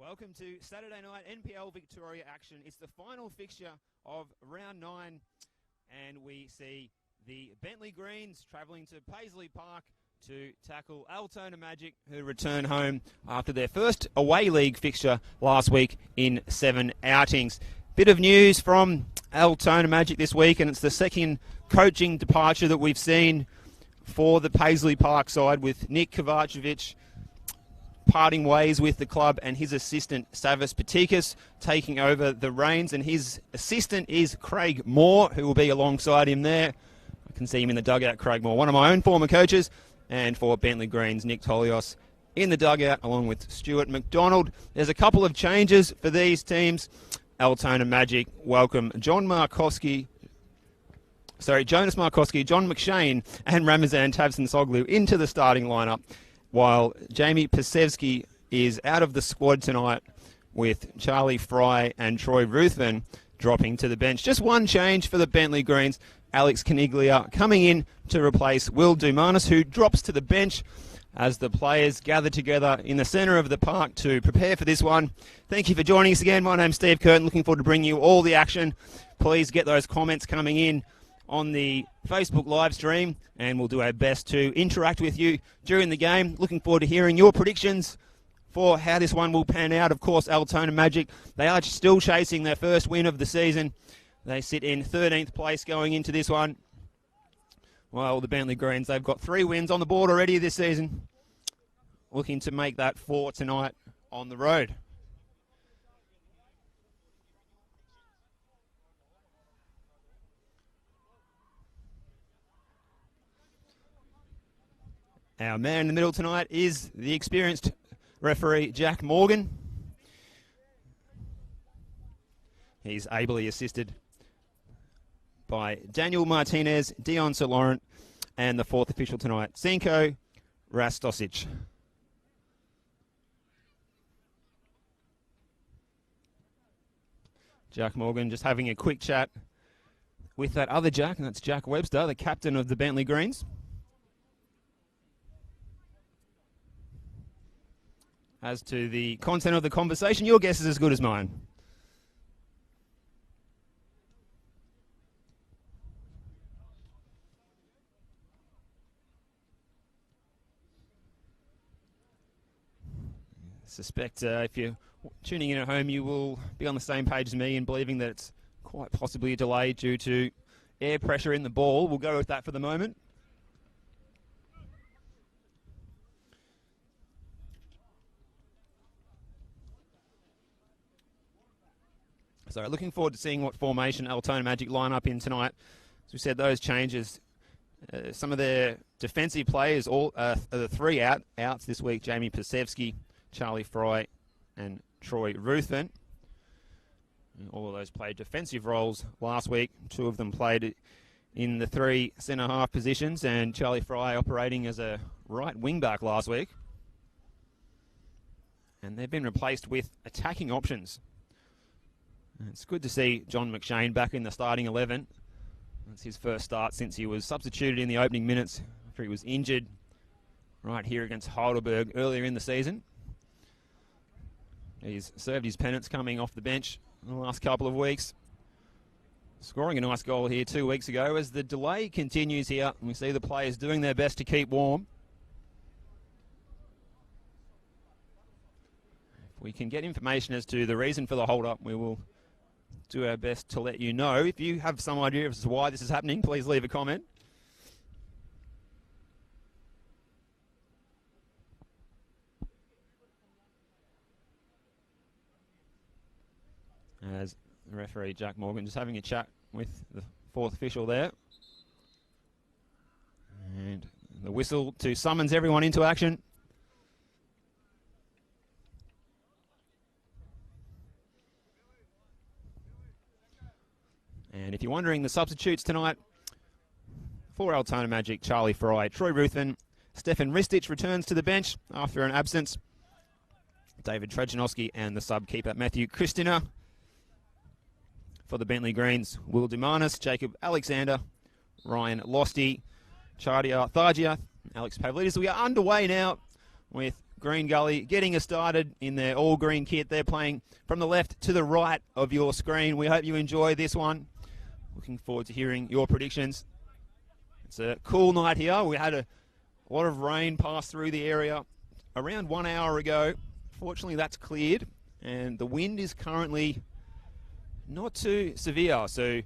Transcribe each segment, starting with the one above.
Welcome to Saturday night NPL Victoria action. It's the final fixture of round 9, and we see the Bentleigh Greens travelling to Paisley Park to tackle Altona Magic, who return home after their first away league fixture last week in 7 outings. Bit of news from Altona Magic this week, and it's the second coaching departure that we've seen for the Paisley Park side, with Nick Kovacevic parting ways with the club and his assistant Savas Patikas taking over the reins, and his assistant is Craig Moore, who will be alongside him there. I can see him in the dugout, Craig Moore, one of my own former coaches, and for Bentleigh Greens, Nick Tolios in the dugout along with Stuart McDonald. There's a couple of changes for these teams. Altona Magic welcome Jonas Markowski, John McShane and Ramazan Tavson-Soglu into the starting lineup, while Jamie Pasevsky is out of the squad tonight, with Charlie Fry and Troy Ruthven dropping to the bench. Just one change for the Bentleigh Greens. Alex Caniglia coming in to replace Will Dumanis, who drops to the bench as the players gather together in the centre of the park to prepare for this one. Thank you for joining us again. My name's Steve Curtin. Looking forward to bringing you all the action. Please get those comments coming in on the Facebook live stream, and we'll do our best to interact with you during the game. Looking forward to hearing your predictions for how this one will pan out. Of course, Altona Magic, they are still chasing their first win of the season. They sit in 13th place going into this one. Well, the Bentleigh Greens, they've got 3 wins on the board already this season, looking to make that 4 tonight on the road. Our man in the middle tonight is the experienced referee, Jack Morgan. He's ably assisted by Daniel Martinez, Dion St. Laurent, and the 4th official tonight, Cinco Rastosic. Jack Morgan just having a quick chat with that other Jack, and that's Jack Webster, the captain of the Bentleigh Greens. As to the content of the conversation, your guess is as good as mine. I suspect if you're tuning in at home, you will be on the same page as me in believing that it's quite possibly a delay due to air pressure in the ball. We'll go with that for the moment. So looking forward to seeing what formation Altona Magic line up in tonight. As we said, those changes, some of their defensive players, all the 3 outs this week, Jamie Pasevsky, Charlie Fry and Troy Ruthven. And all of those played defensive roles last week. 2 of them played in the 3 centre-half positions, and Charlie Fry operating as a right wing-back last week. And they've been replaced with attacking options. It's good to see John McShane back in the starting 11. That's his first start since he was substituted in the opening minutes after he was injured right here against Heidelberg earlier in the season. He's served his penance coming off the bench in the last couple of weeks, scoring a nice goal here 2 weeks ago. As the delay continues here, and we see the players doing their best to keep warm. If we can get information as to the reason for the hold-up, we will do our best to let you know. If you have some idea as to why this is happening, please leave a comment. As the referee, Jack Morgan, just having a chat with the 4th official there. And the whistle to summons everyone into action. And if you're wondering, the substitutes tonight for Altona Magic, Charlie Fry, Troy Ruthven, Stefan Ristich returns to the bench after an absence, David Trajanowski, and the sub-keeper Matthew Christina. For the Bentleigh Greens, Will Dumanis, Jacob Alexander, Ryan Losty, Chardia Thargia, Alex Pavlidis. We are underway now with Green Gully getting us started in their all-green kit. They're playing from the left to the right of your screen. We hope you enjoy this one. Looking forward to hearing your predictions. It's a cool night here. We had a lot of rain pass through the area around 1 hour ago. Fortunately, that's cleared, and the wind is currently not too severe, so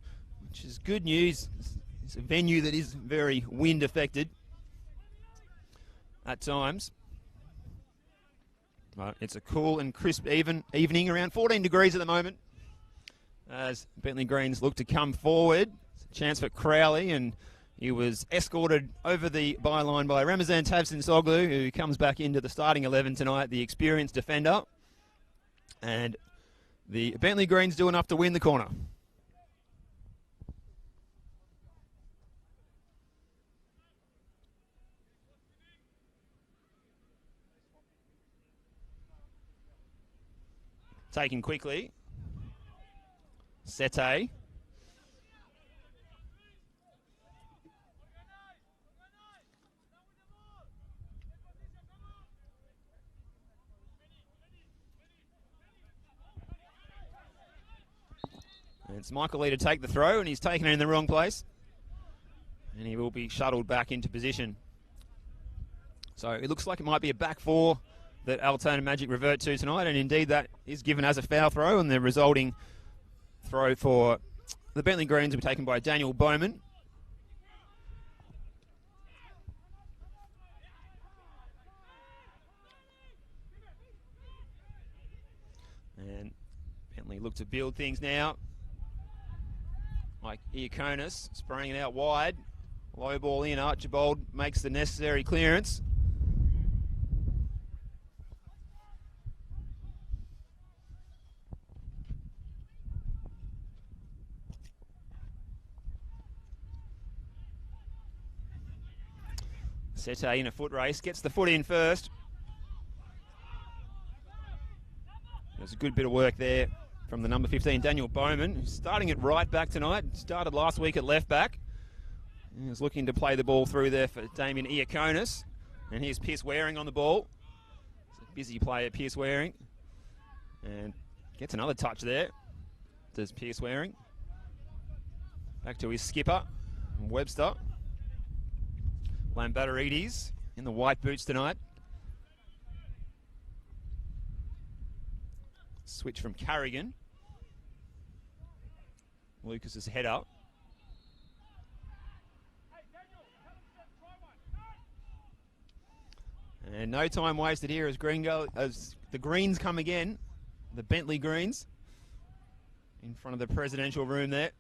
which is good news. It's a venue that is very wind affected at times. But it's a cool and crisp evening, around 14 degrees at the moment, as Bentleigh Greens look to come forward. It's a chance for Crowley, and he was escorted over the byline by Ramazan Tavsin-Soglu, who comes back into the starting 11 tonight, the experienced defender. And the Bentleigh Greens do enough to win the corner. Taken quickly. Sete. And it's Michael Lee to take the throw, and he's taken it in the wrong place. And he will be shuttled back into position. So it looks like it might be a back four that Altona Magic revert to tonight, and indeed that is given as a foul throw, and the resulting throw for the Bentleigh Greens will be taken by Daniel Bowman. And Bentleigh look to build things now. Like Iaconis, spraying it out wide. Low ball in, Archibald makes the necessary clearance. Sete in a foot race, gets the foot in first. There's a good bit of work there from the number 15, Daniel Bowman, who's starting at right back tonight. Started last week at left back. He was looking to play the ball through there for Damien Iaconis. And here's Pierce Waring on the ball. It's a busy player, Pierce Waring. And gets another touch there. Does Pierce Waring. Back to his skipper, Webster. Lambatarides in the white boots tonight. Switch from Carrigan. Lucas's head up. And no time wasted here as the Greens come again. The Bentleigh Greens in front of the presidential room there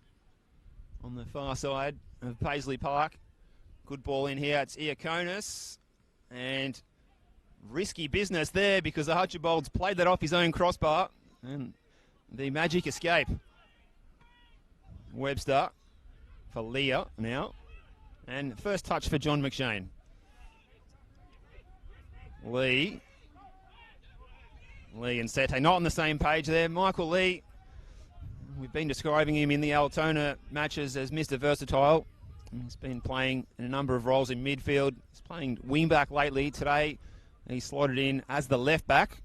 on the far side of Paisley Park. Good ball in here. It's Iaconis. And risky business there because Archibald's played that off his own crossbar. And the Magic escape. Webster for Leah now. And first touch for John McShane. Lee and Sete not on the same page there. Michael Lee, we've been describing him in the Altona matches as Mr. Versatile. He's been playing in a number of roles in midfield. He's playing wing-back lately. Today he slotted in as the left-back.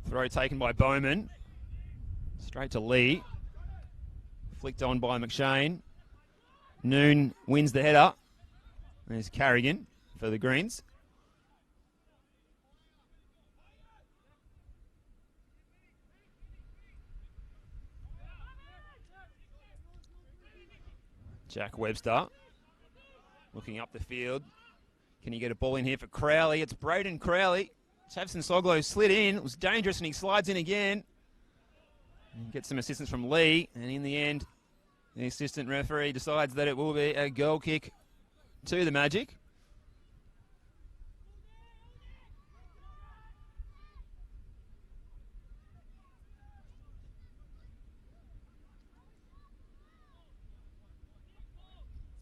Throw taken by Bowman. Straight to Lee. Flicked on by McShane. Noon wins the header. There's Carrigan for the Greens. Jack Webster looking up the field. Can he get a ball in here for Crowley? It's Braden Crowley. Tavsin-Soglu slid in. It was dangerous, and he slides in again. And gets some assistance from Lee, and in the end, the assistant referee decides that it will be a goal kick to the Magic.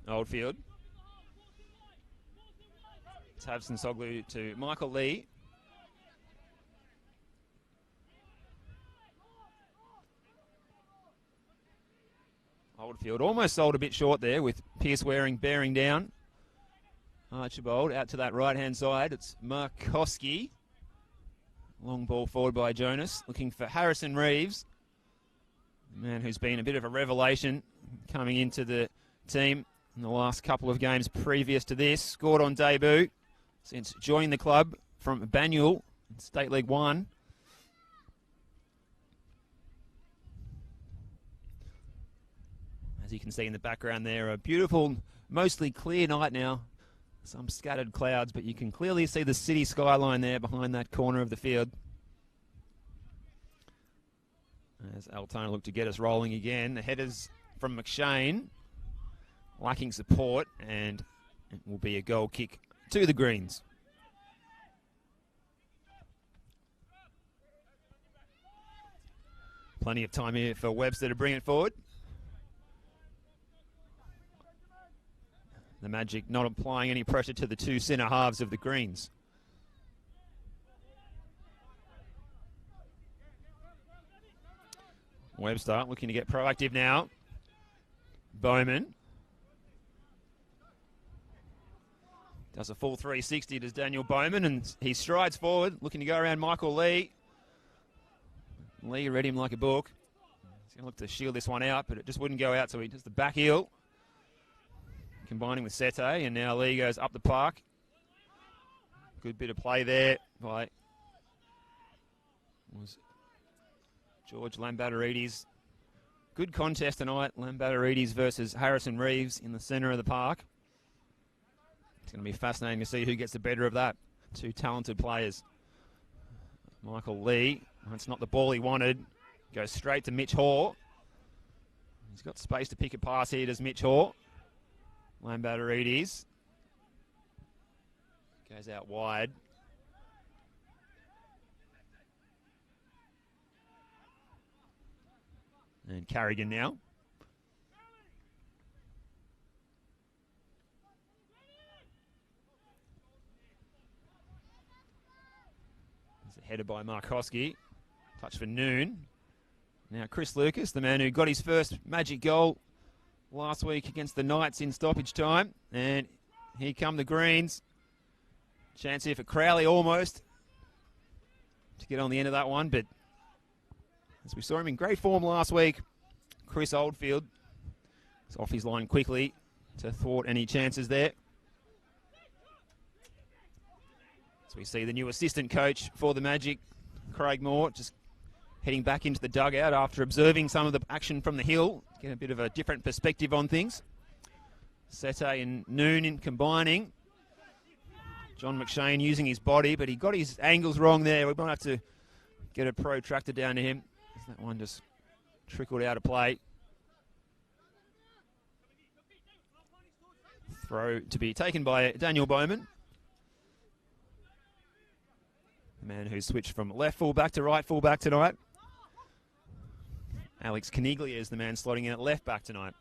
Oldfield. Tavsin-Soglu to Michael Lee. Oldfield almost sold a bit short there with Pierce Waring bearing down. Archibald out to that right-hand side. It's Markowski. Long ball forward by Jonas. Looking for Harrison Reeves. The man who's been a bit of a revelation coming into the team in the last couple of games previous to this. Scored on debut since joining the club from Banyule, State League 1. As you can see in the background there, a beautiful, mostly clear night now. Some scattered clouds, but you can clearly see the city skyline there behind that corner of the field. As Altona look to get us rolling again. The headers from McShane, lacking support, and it will be a goal kick to the Greens. Plenty of time here for Webster to bring it forward. The Magic not applying any pressure to the two centre halves of the Greens. Webster looking to get proactive now. Bowman does a full 360, does Daniel Bowman, and he strides forward, looking to go around Michael Lee. Lee read him like a book. He's going to look to shield this one out, but it just wouldn't go out, so he does the back heel. Combining with Sete, and now Lee goes up the park. Good bit of play there by was George Lambatarides. Good contest tonight, Lambatarides versus Harrison Reeves in the centre of the park. It's going to be fascinating to see who gets the better of that. Two talented players. Michael Lee, that's not the ball he wanted. Goes straight to Mitch Hoare. He's got space to pick a pass here, does Mitch Hoare. Lambatarides goes out wide. And Carrigan now. There's a header by Markowski. Touch for Noon. Now Chris Lucas, the man who got his first Magic goal last week against the Knights in stoppage time. And here come the Greens. Chance here for Crowley almost to get on the end of that one. But as we saw him in great form last week, Chris Oldfield is off his line quickly to thwart any chances there. So we see the new assistant coach for the Magic, Craig Moore, just heading back into the dugout after observing some of the action from the hill. Get a bit of a different perspective on things. Sete and Noon in combining. John McShane using his body, but he got his angles wrong there. We might have to get a protractor down to him. That one just trickled out of play. Throw to be taken by Daniel Bowman. The man who switched from left fullback to right fullback tonight. Alex Caniglia is the man slotting in at left back tonight.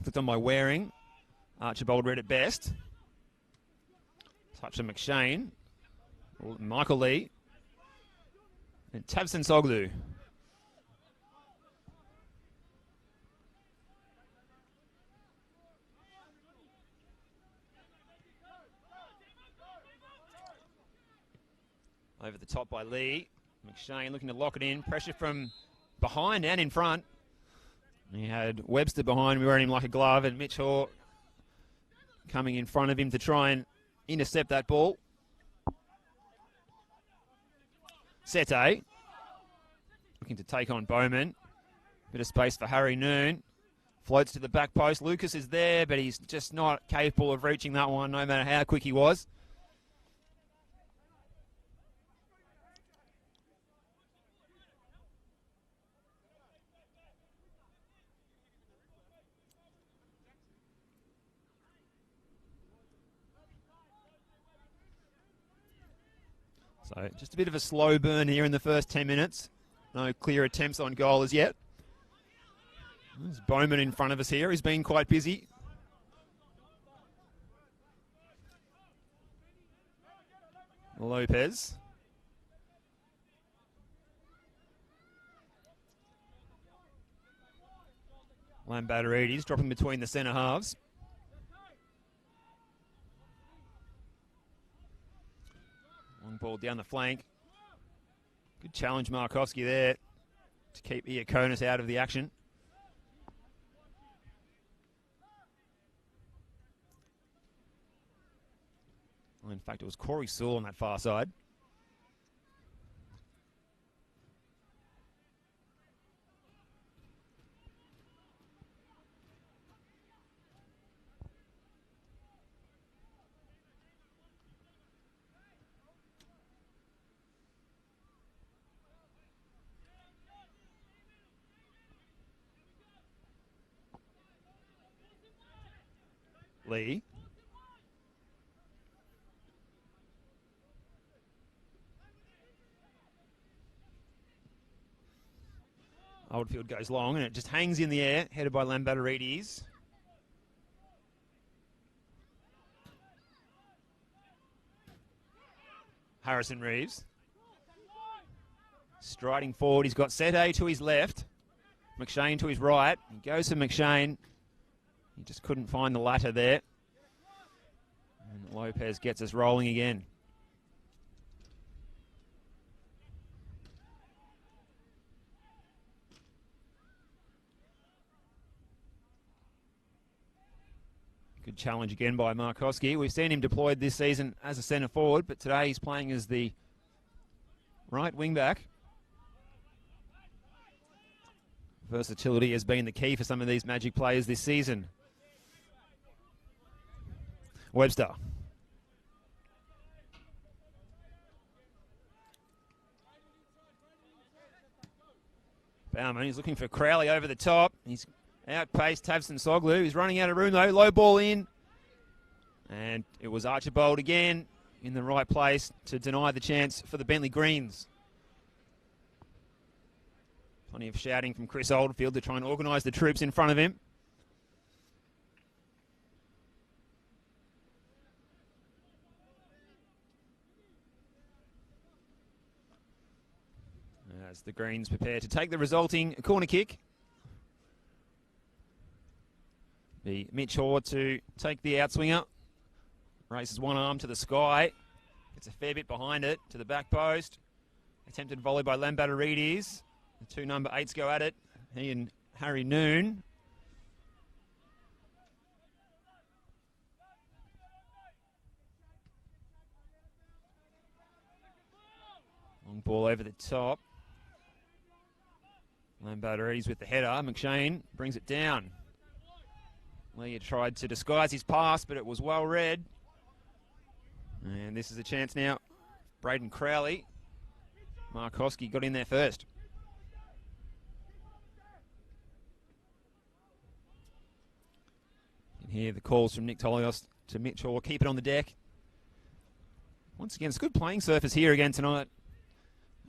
Flicked on by Waring. Archibald read it best. Touch of McShane. Michael Lee. And Tabson Soglu. Over the top by Lee. McShane looking to lock it in. Pressure from behind and in front. He had Webster behind him, wearing him like a glove, and Mitch Hoare coming in front of him to try and intercept that ball. Sete looking to take on Bowman. Bit of space for Harry Noon. Floats to the back post. Lucas is there, but he's just not capable of reaching that one, no matter how quick he was. So just a bit of a slow burn here in the first 10 minutes. No clear attempts on goal as yet. There's Bowman in front of us here. He's been quite busy. Lopez. Lambatarides dropping between the centre halves. Long ball down the flank. Good challenge, Markowski there to keep Iaconis out of the action. Well, in fact, it was Corey Sewell on that far side. Lee. Oldfield goes long and it just hangs in the air, headed by Lambatarides. Harrison Reeves. Striding forward, he's got Sete to his left, McShane to his right. He goes to McShane. He just couldn't find the latter there. And Lopez gets us rolling again. Good challenge again by Markowski. We've seen him deployed this season as a centre forward, but today he's playing as the right wing back. Versatility has been the key for some of these Magic players this season. Webster. Bauman, he's looking for Crowley over the top. He's outpaced Tavson Soglu. He's running out of room though. Low ball in. And it was Archibald again in the right place to deny the chance for the Bentleigh Greens. Plenty of shouting from Chris Oldfield to try and organise the troops in front of him. As the Greens prepare to take the resulting corner kick. The Mitch Hoare to take the outswinger. Races one arm to the sky. Gets a fair bit behind it to the back post. Attempted volley by Lambatarides. The two number 8s go at it. He and Harry Noon. Long ball over the top. Lambatarides with the header. McShane brings it down. Leah tried to disguise his pass, but it was well read. And this is a chance now. Braden Crowley. Markowski got in there first. You can hear the calls from Nick Tolios to Mitch Hoare. Keep it on the deck. Once again, it's good playing surface here again tonight.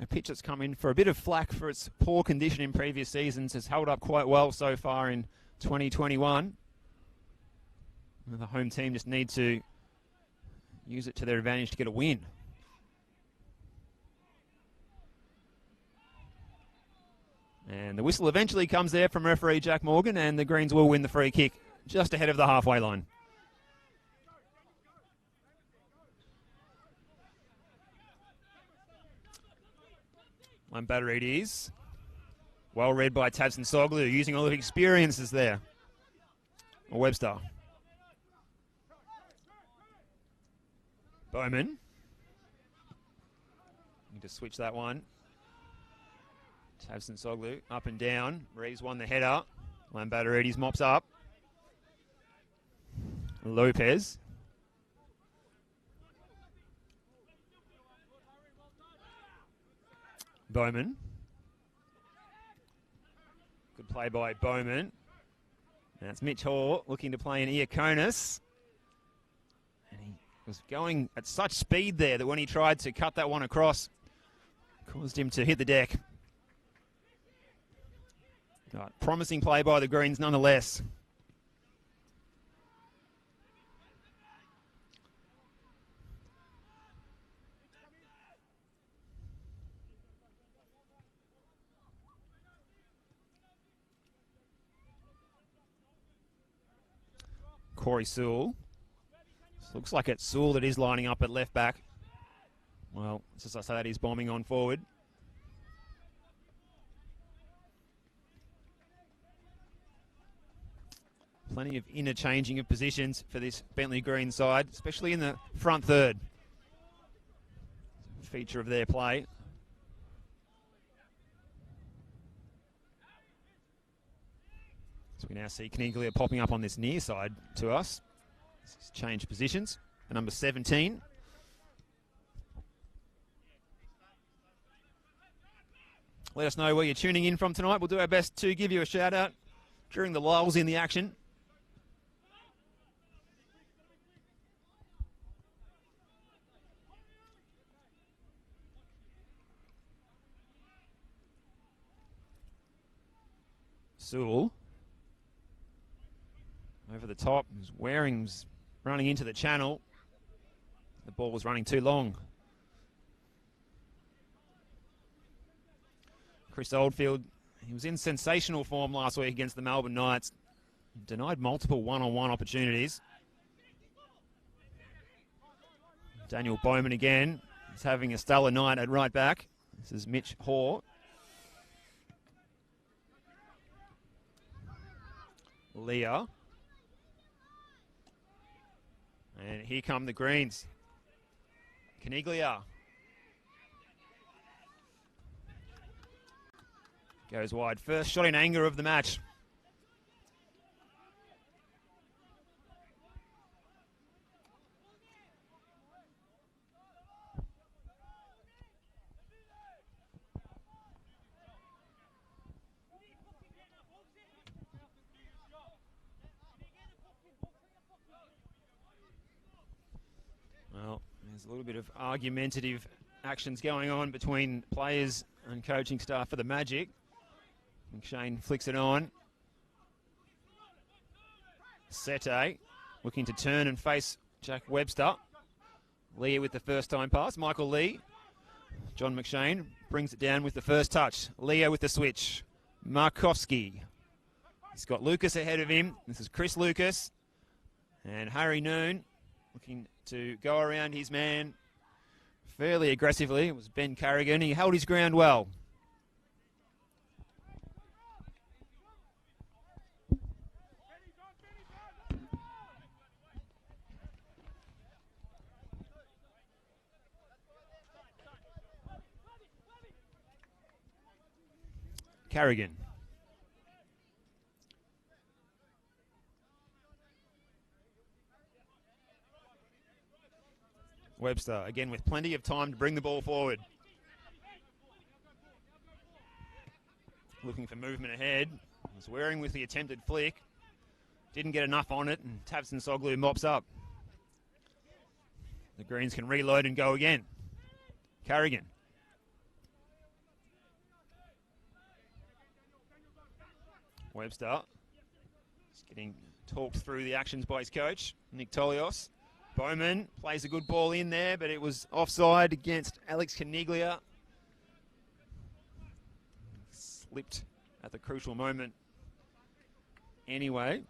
A pitch that's come in for a bit of flack for its poor condition in previous seasons has held up quite well so far in 2021. And the home team just need to use it to their advantage to get a win. And the whistle eventually comes there from referee Jack Morgan, and the Greens will win the free kick just ahead of the halfway line. Lambatarides. Well read by Tavson Soglu, using all of his experiences there. Or Webster. Bowman. Need to switch that one. Tavson Soglu up and down. Reeves won the header. Lambatarides mops up. Lopez. Bowman. Good play by Bowman. That's Mitch Hoare looking to play in Iaconis. And he was going at such speed there that when he tried to cut that one across, caused him to hit the deck. Promising play by the Greens nonetheless. Corey Sewell. Looks like it's Sewell that is lining up at left back. Well, just as I say that, he's bombing on forward. Plenty of interchanging of positions for this Bentleigh Green side, especially in the front third. Feature of their play. So we now see Caniglia popping up on this near side to us. He's changed positions. And number 17. Let us know where you're tuning in from tonight. We'll do our best to give you a shout out during the lulls in the action. Sewell over the top. Waring's running into the channel. The ball was running too long. Chris Oldfield, he was in sensational form last week against the Melbourne Knights. Denied multiple one-on-one opportunities. Daniel Bowman again. He's having a stellar night at right back. This is Mitch Hoare. Leah. And here come the Greens. Caniglia. Goes wide. First shot in anger of the match. Well, there's a little bit of argumentative actions going on between players and coaching staff for the Magic. McShane flicks it on. Sete looking to turn and face Jack Webster. Leah with the first time pass. Michael Lee. John McShane brings it down with the first touch. Leah with the switch. Markovsky. He's got Lucas ahead of him. This is Chris Lucas. And Harry Noon looking to go around his man fairly aggressively. It was Ben Carrigan. He held his ground well. Carrigan. Webster again with plenty of time to bring the ball forward. Looking for movement ahead. Was Waring with the attempted flick. Didn't get enough on it, and Tabson Soglu mops up. The Greens can reload and go again. Carrigan. Webster is getting talked through the actions by his coach, Nick Tolios. Bowman plays a good ball in there, but it was offside against Alex Caniglia. Slipped at the crucial moment anyway.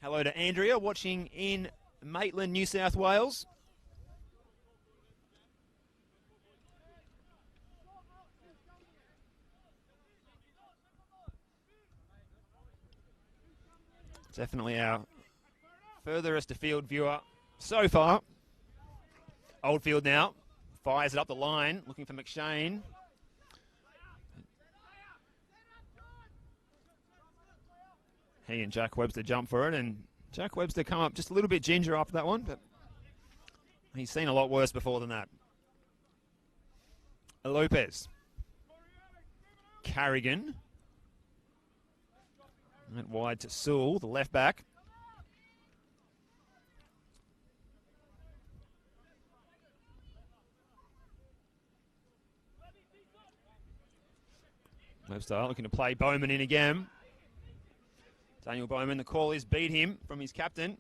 Hello to Andrea, watching in Maitland, New South Wales. Definitely our furthest afield viewer so far. Oldfield now fires it up the line, looking for McShane. He and Jack Webster jump for it, and Jack Webster come up just a little bit ginger after that one, but he's seen a lot worse before than that. Lopez. Carrigan. Went wide to Sewell, the left back. Webster looking to play Bowman in again. Daniel Bowman, the call is beat him from his captain.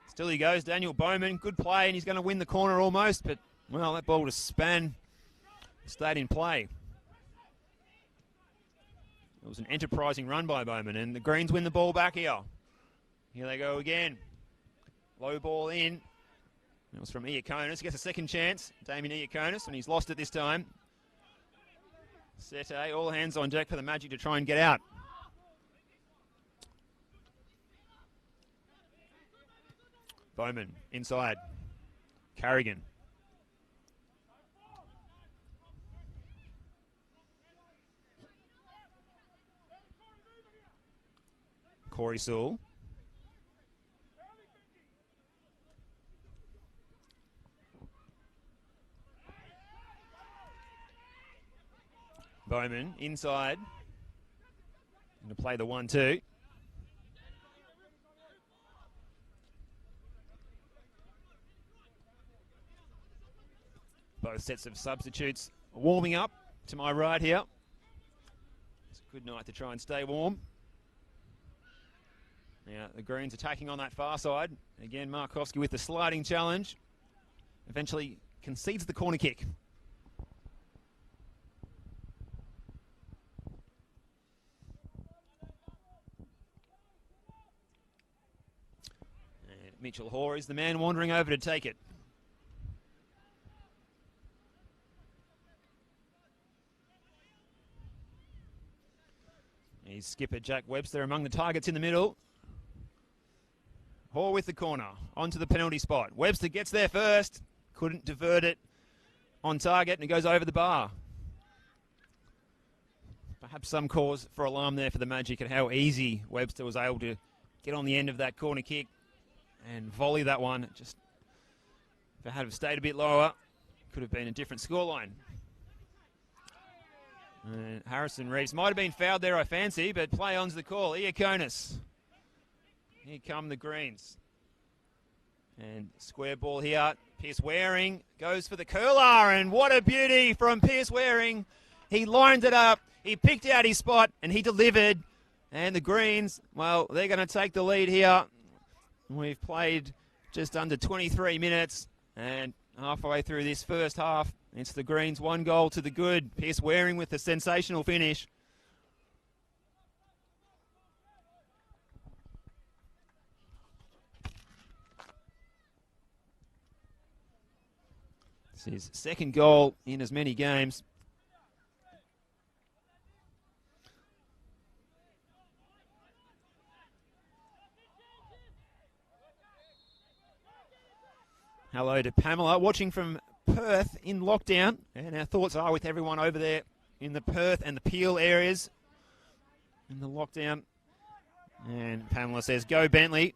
Still he goes, Daniel Bowman, good play, and he's going to win the corner almost, but, well, that ball just stayed in play. It was an enterprising run by Bowman, and the Greens win the ball back here. Here they go again. Low ball in. It was from Iaconis. Gets a second chance. Damien Iaconis, and he's lost it this time. Sete, all hands on deck for the Magic to try and get out. Bowman inside. Carrigan. Corey Sewell. Bowman inside. Going to play the 1-2. Both sets of substitutes warming up to my right here. It's a good night to try and stay warm. Now the Greens attacking on that far side. Again, Markowski with the sliding challenge. Eventually concedes the corner kick. And Mitchell Hoare is the man wandering over to take it. He's skipper Jack Webster among the targets in the middle. Hoare with the corner, onto the penalty spot. Webster gets there first, couldn't divert it on target, and it goes over the bar. Perhaps some cause for alarm there for the Magic at how easy Webster was able to get on the end of that corner kick and volley that one. Just, if it had stayed a bit lower, could have been a different scoreline. Harrison Reeves might have been fouled there, I fancy, but play on's the call. Iaconis. Here come the Greens. And square ball here. Pierce Waring goes for the curler, and what a beauty from Pierce Waring. He lined it up, he picked out his spot, and he delivered. And the Greens, well, they're going to take the lead here. We've played just under 23 minutes, and halfway through this first half, it's the Greens 1 goal to the good. Pierce Waring with the sensational finish. It's his second goal in as many games. Hello to Pamela, watching from Perth in lockdown. And our thoughts are with everyone over there in the Perth and the Peel areas in the lockdown. And Pamela says, go Bentleigh.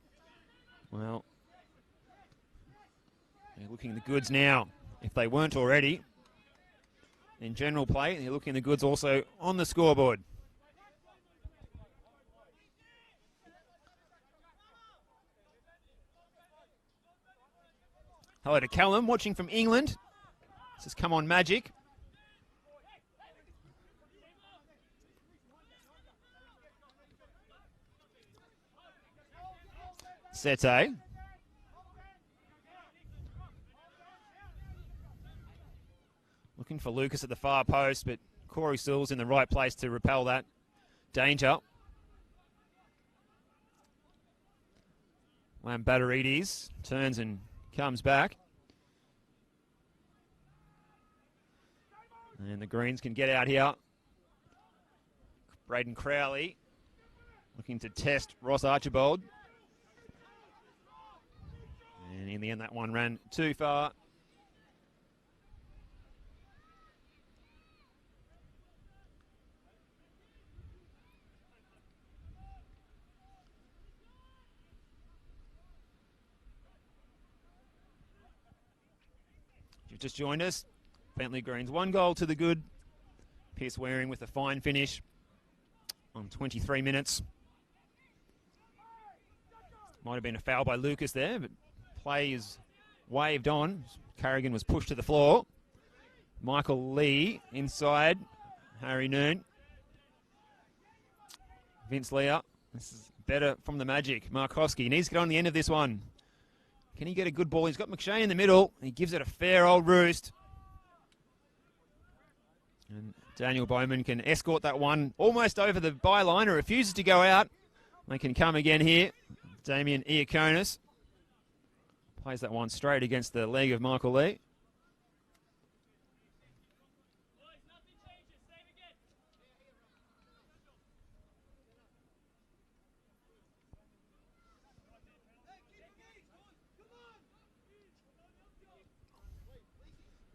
Well, they're looking the goods now, if they weren't already. In general play, they're looking the goods also on the scoreboard. Hello to Callum, watching from England. This has come on Magic. Sete. Looking for Lucas at the far post, but Corey Sewell's in the right place to repel that danger. Lambatterides turns and comes back. And the Greens can get out here. Braden Crowley looking to test Ross Archibald. And in the end, that one ran too far. You've just joined us. Bentleigh Greens 1 goal to the good. Pierce Waring with a fine finish on 23 minutes. Might have been a foul by Lucas there, but play is waved on. Carrigan was pushed to the floor. Michael Lee inside. Harry Noon. Vince Leah. This is better from the Magic. Markowski needs to get on the end of this one. Can he get a good ball? He's got McShane in the middle. He gives it a fair old roost. And Daniel Bowman can escort that one almost over the byline and refuses to go out. They can come again here. Damien Iaconis plays that one straight against the leg of Michael Lee.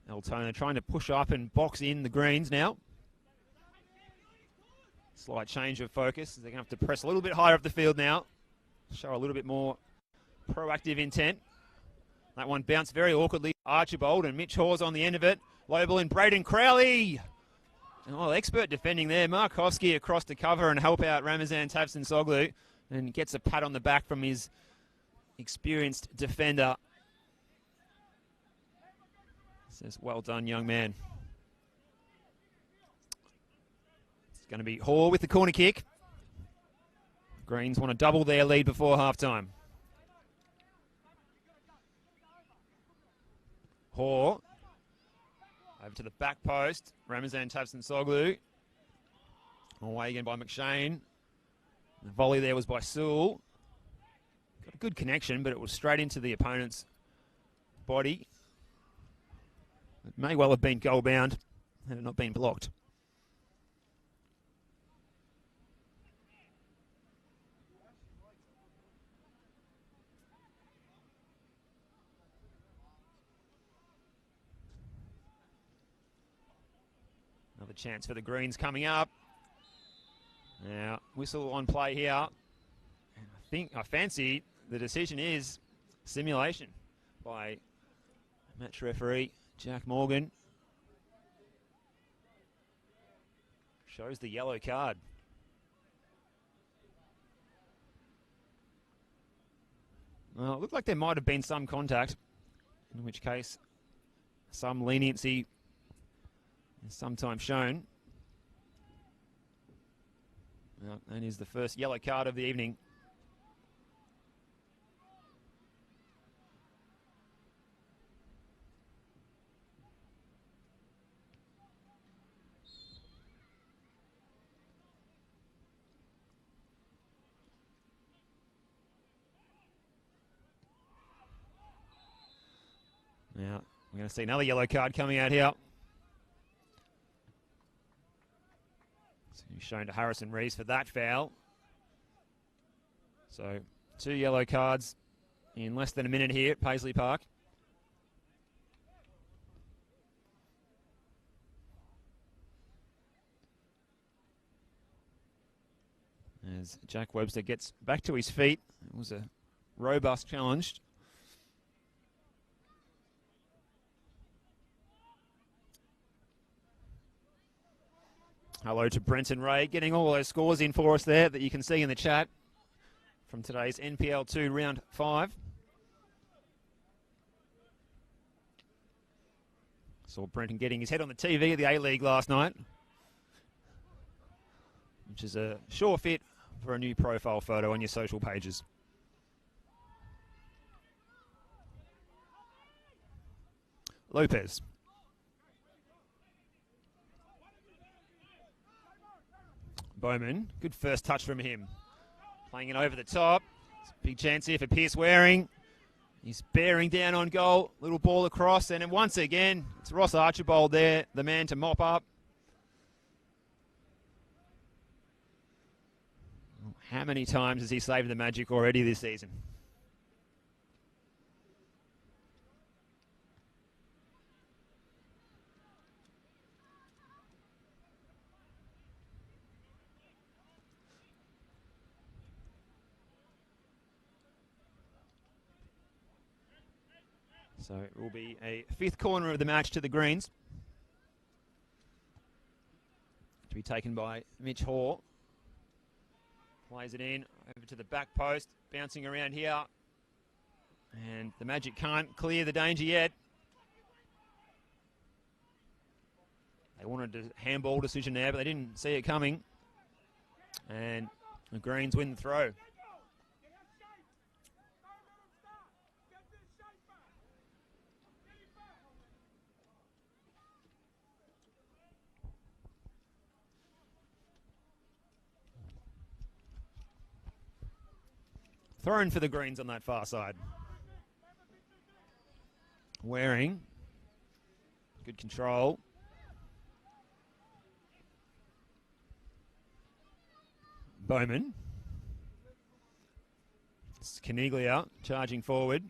Altona trying to push up and box in the greens now. Slight change of focus. They're going to have to press a little bit higher up the field now. Show a little bit more proactive intent. That one bounced very awkwardly. Archibald and Mitch Hawes on the end of it. Lobel and Braden Crowley. Oh, expert defending there. Markovsky across to cover and help out Ramazan Tavson-Soglu. And gets a pat on the back from his experienced defender. Says, well done, young man. It's going to be Hall with the corner kick. Greens want to double their lead before halftime. Hall over to the back post. Ramazan Tavson-Soglu. Away again by McShane. The volley there was by Sewell. Got a good connection, but it was straight into the opponent's body. It may well have been goal bound had it not been blocked. Another chance for the Greens coming up. Now, whistle on play here. I fancy the decision is simulation by match referee Jack Morgan. Shows the yellow card. Well, it looked like there might have been some contact, in which case some leniency is sometimes shown. Well, and is the first yellow card of the evening. Now, we're going to see another yellow card coming out here. So shown to Harrison Reeves for that foul. So, 2 yellow cards in less than a minute here at Paisley Park. As Jack Webster gets back to his feet. It was a robust challenge. Hello to Brenton Ray, getting all those scores in for us there that you can see in the chat from today's NPL 2 Round 5. Saw Brenton getting his head on the TV at the A-League last night, which is a sure fit for a new profile photo on your social pages. Lopez. Bowman, good first touch from him. Playing it over the top. It's a big chance here for Pierce Waring. He's bearing down on goal. Little ball across. And then once again, it's Ross Archibald there, the man to mop up. How many times has he saved the Magic already this season? So it will be a 5th corner of the match to the Greens. To be taken by Mitch Hall. Plays it in, over to the back post, bouncing around here. And the Magic can't clear the danger yet. They wanted a handball decision there, but they didn't see it coming. And the Greens win the throw. Thrown for the Greens on that far side. Waring. Good control. Bowman. It's Caniglia charging forward.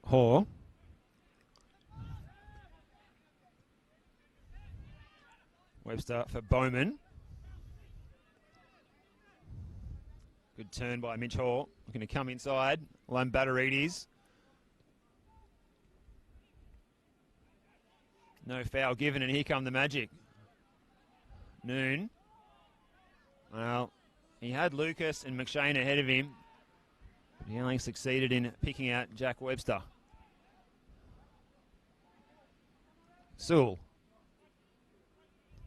Hoare. Webster for Bowman. Good turn by Mitch Hoare. Looking to come inside. Lambatarides. No foul given, and here come the Magic. Noon. Well, he had Lucas and McShane ahead of him, but he only succeeded in picking out Jack Webster. Sewell.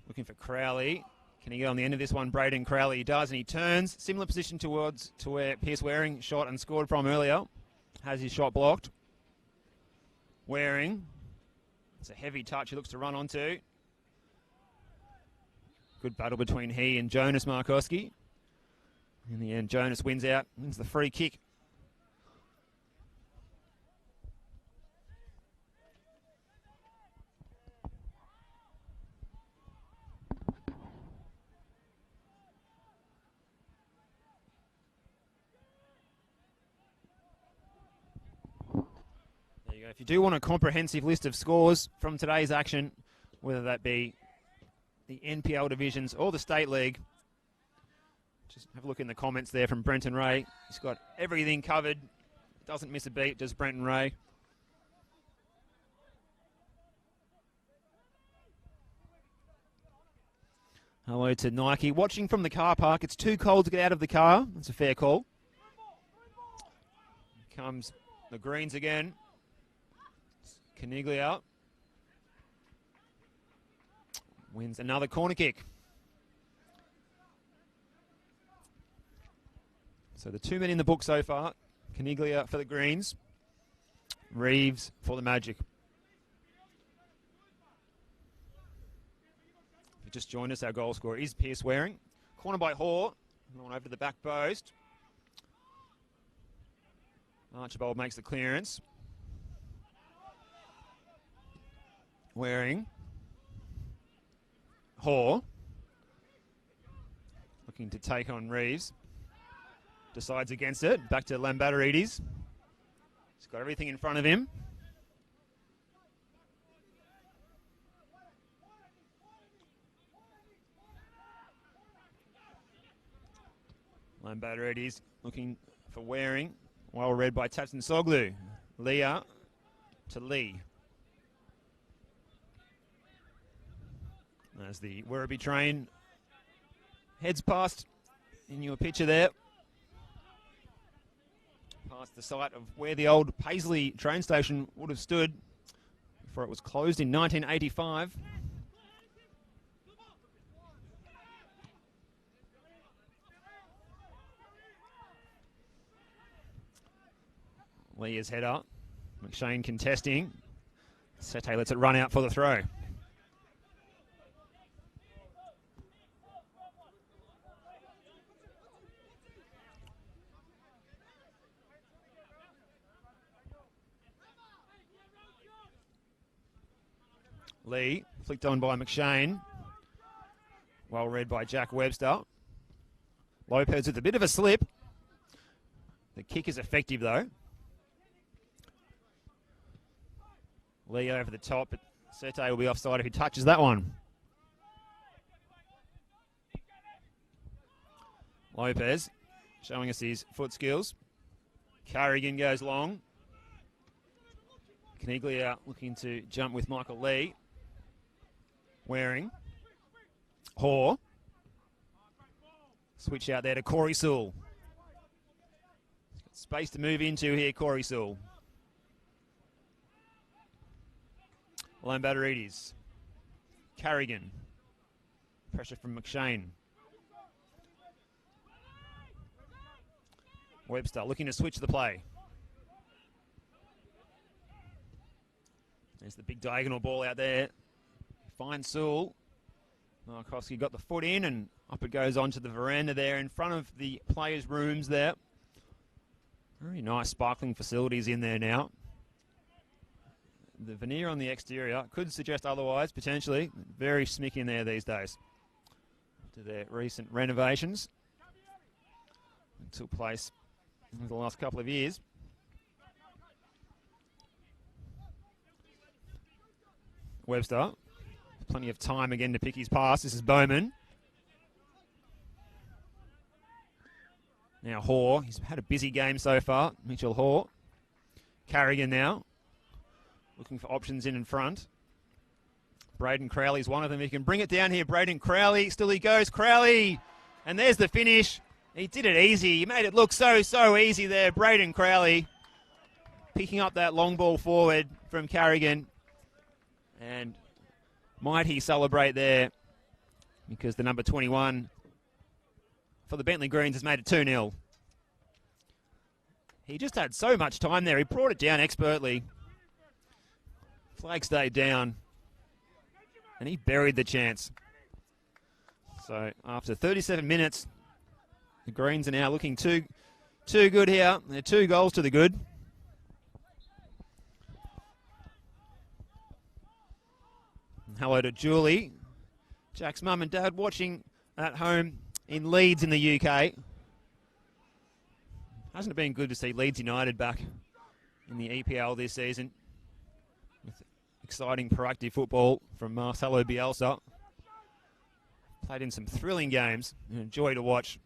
Looking for Crowley. Can he get on the end of this one? Braden Crowley. He does, and he turns. Similar position to where Pierce Waring shot and scored from earlier. Has his shot blocked. Waring. It's a heavy touch he looks to run onto. Good battle between he and Jonas Markowski. In the end, Jonas wins out. Wins the free kick. If you do want a comprehensive list of scores from today's action, whether that be the NPL divisions or the State League, just have a look in the comments there from Brenton Ray. He's got everything covered. Doesn't miss a beat, does Brenton Ray. Hello to Nike. Watching from the car park. It's too cold to get out of the car. That's a fair call. Here comes the Greens again. Caniglia wins another corner kick. So the 2 men in the book so far. Caniglia for the Greens. Reeves for the Magic. If you just joined us, our goal scorer is Pierce Waring. Corner by Hoare. On over to the back post. Archibald makes the clearance. Waring. Hoare. Looking to take on Reeves. Decides against it. Back to Lambatarides. He's got everything in front of him. Lambatarides looking for Waring. Well read by Tatson Soglu. Leah to Lee. As the Werribee train heads past in your picture there. Past the site of where the old Paisley train station would have stood before it was closed in 1985. Leah's header. McShane contesting. Sete lets it run out for the throw. Lee, flicked on by McShane. Well read by Jack Webster. Lopez with a bit of a slip. The kick is effective though. Lee over the top, but Sete will be offside if he touches that one. Lopez showing us his foot skills. Carrigan goes long. Caniglia looking to jump with Michael Lee. Waring. Hoare. Switch out there to Corey Sewell. Space to move into here, Corey Sewell. Lambatarides. Carrigan. Pressure from McShane. Webster looking to switch the play. There's the big diagonal ball out there. Finds Sewell. Markowski got the foot in and up it goes onto the veranda there in front of the players' rooms there. Very nice sparkling facilities in there now. The veneer on the exterior could suggest otherwise, potentially. Very smick in there these days. After their recent renovations that took place over the last couple of years. Webster, plenty of time again to pick his pass. This is Bowman. Now Hoare, he's had a busy game so far. Mitchell Hoare. Carrigan now, looking for options in front. Braden Crowley's one of them. He can bring it down here. Braden Crowley, still he goes. Crowley, and there's the finish. He did it easy. He made it look so easy there. Braden Crowley picking up that long ball forward from Carrigan. And might he celebrate there, because the number 21 for the Bentleigh Greens has made it 2-0. He just had so much time there. He brought it down expertly. Flag stayed down. And he buried the chance. So after 37 minutes, the Greens are now looking too good here. They're 2 goals to the good. Hello to Julie, Jack's mum and dad, watching at home in Leeds in the UK. Hasn't it been good to see Leeds United back in the EPL this season with exciting, proactive football from Marcelo Bielsa? Played in some thrilling games. A joy to watch.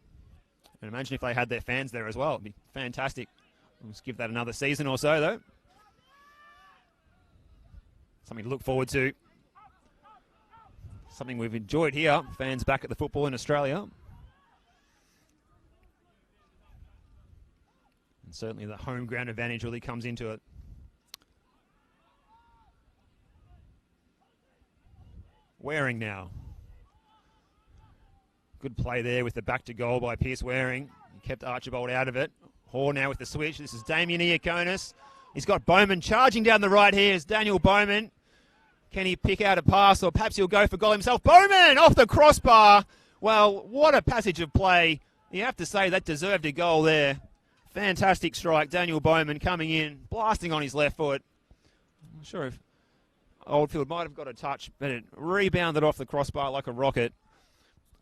And imagine if they had their fans there as well. It'd be fantastic. Let's give that another season or so, though. Something to look forward to. Something we've enjoyed here. Fans back at the football in Australia. And certainly the home ground advantage really comes into it. Waring now. Good play there with the back to goal by Pierce Waring. He kept Archibald out of it. Hoare now with the switch. This is Damien Iaconis. He's got Bowman charging down the right here. It's Daniel Bowman. Can he pick out a pass, or perhaps he'll go for goal himself? Bowman off the crossbar. Well, what a passage of play. You have to say that deserved a goal there. Fantastic strike. Daniel Bowman coming in, blasting on his left foot. I'm not sure if Oldfield might have got a touch, but it rebounded off the crossbar like a rocket.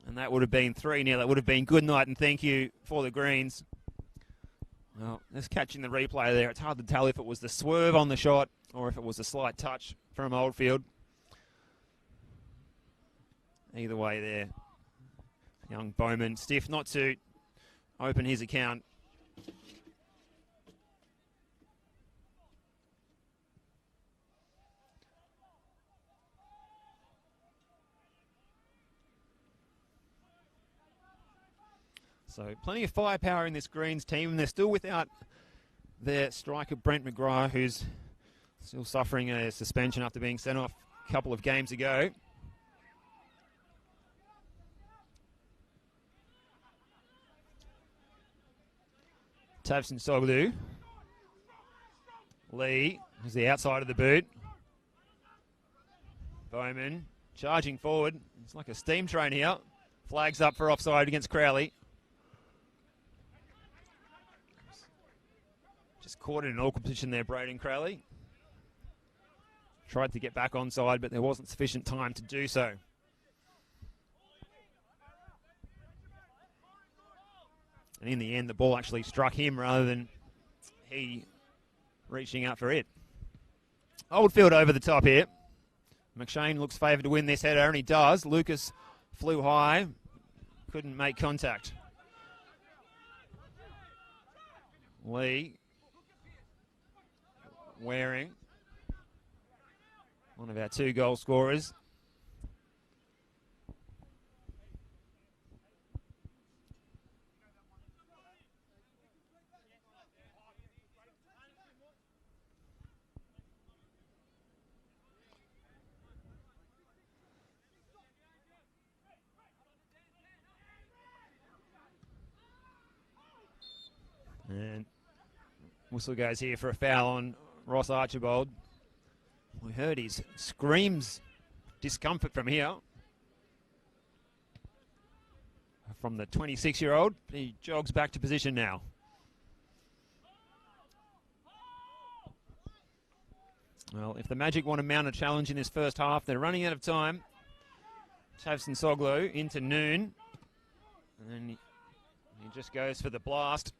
And that would have been 3-0. That would have been good night and thank you for the Greens. Well, just catching the replay there. It's hard to tell if it was the swerve on the shot or if it was a slight touch from Oldfield. Either way there. Young Bowman, stiff not to open his account. So plenty of firepower in this Greens team, and they're still without their striker Brent McGrath, who's still suffering a suspension after being sent off a couple of games ago. Tavson Soglu. Lee is the outside of the boot. Bowman charging forward. It's like a steam train here. Flags up for offside against Crowley. Just caught in an awkward position there, Braden Crowley. Tried to get back onside, but there wasn't sufficient time to do so. And in the end, the ball actually struck him rather than he reaching out for it. Oldfield over the top here. McShane looks favoured to win this header, and he does. Lucas flew high, couldn't make contact. Lee. Waring. One of our 2 goal scorers. Whistle goes here for a foul on Ross Archibald. We heard his screams, discomfort from here. From the 26-year-old, he jogs back to position now. Well, if the Magic want to mount a challenge in this first half, they're running out of time. Tavson Soglu into Noon. And then he just goes for the blast.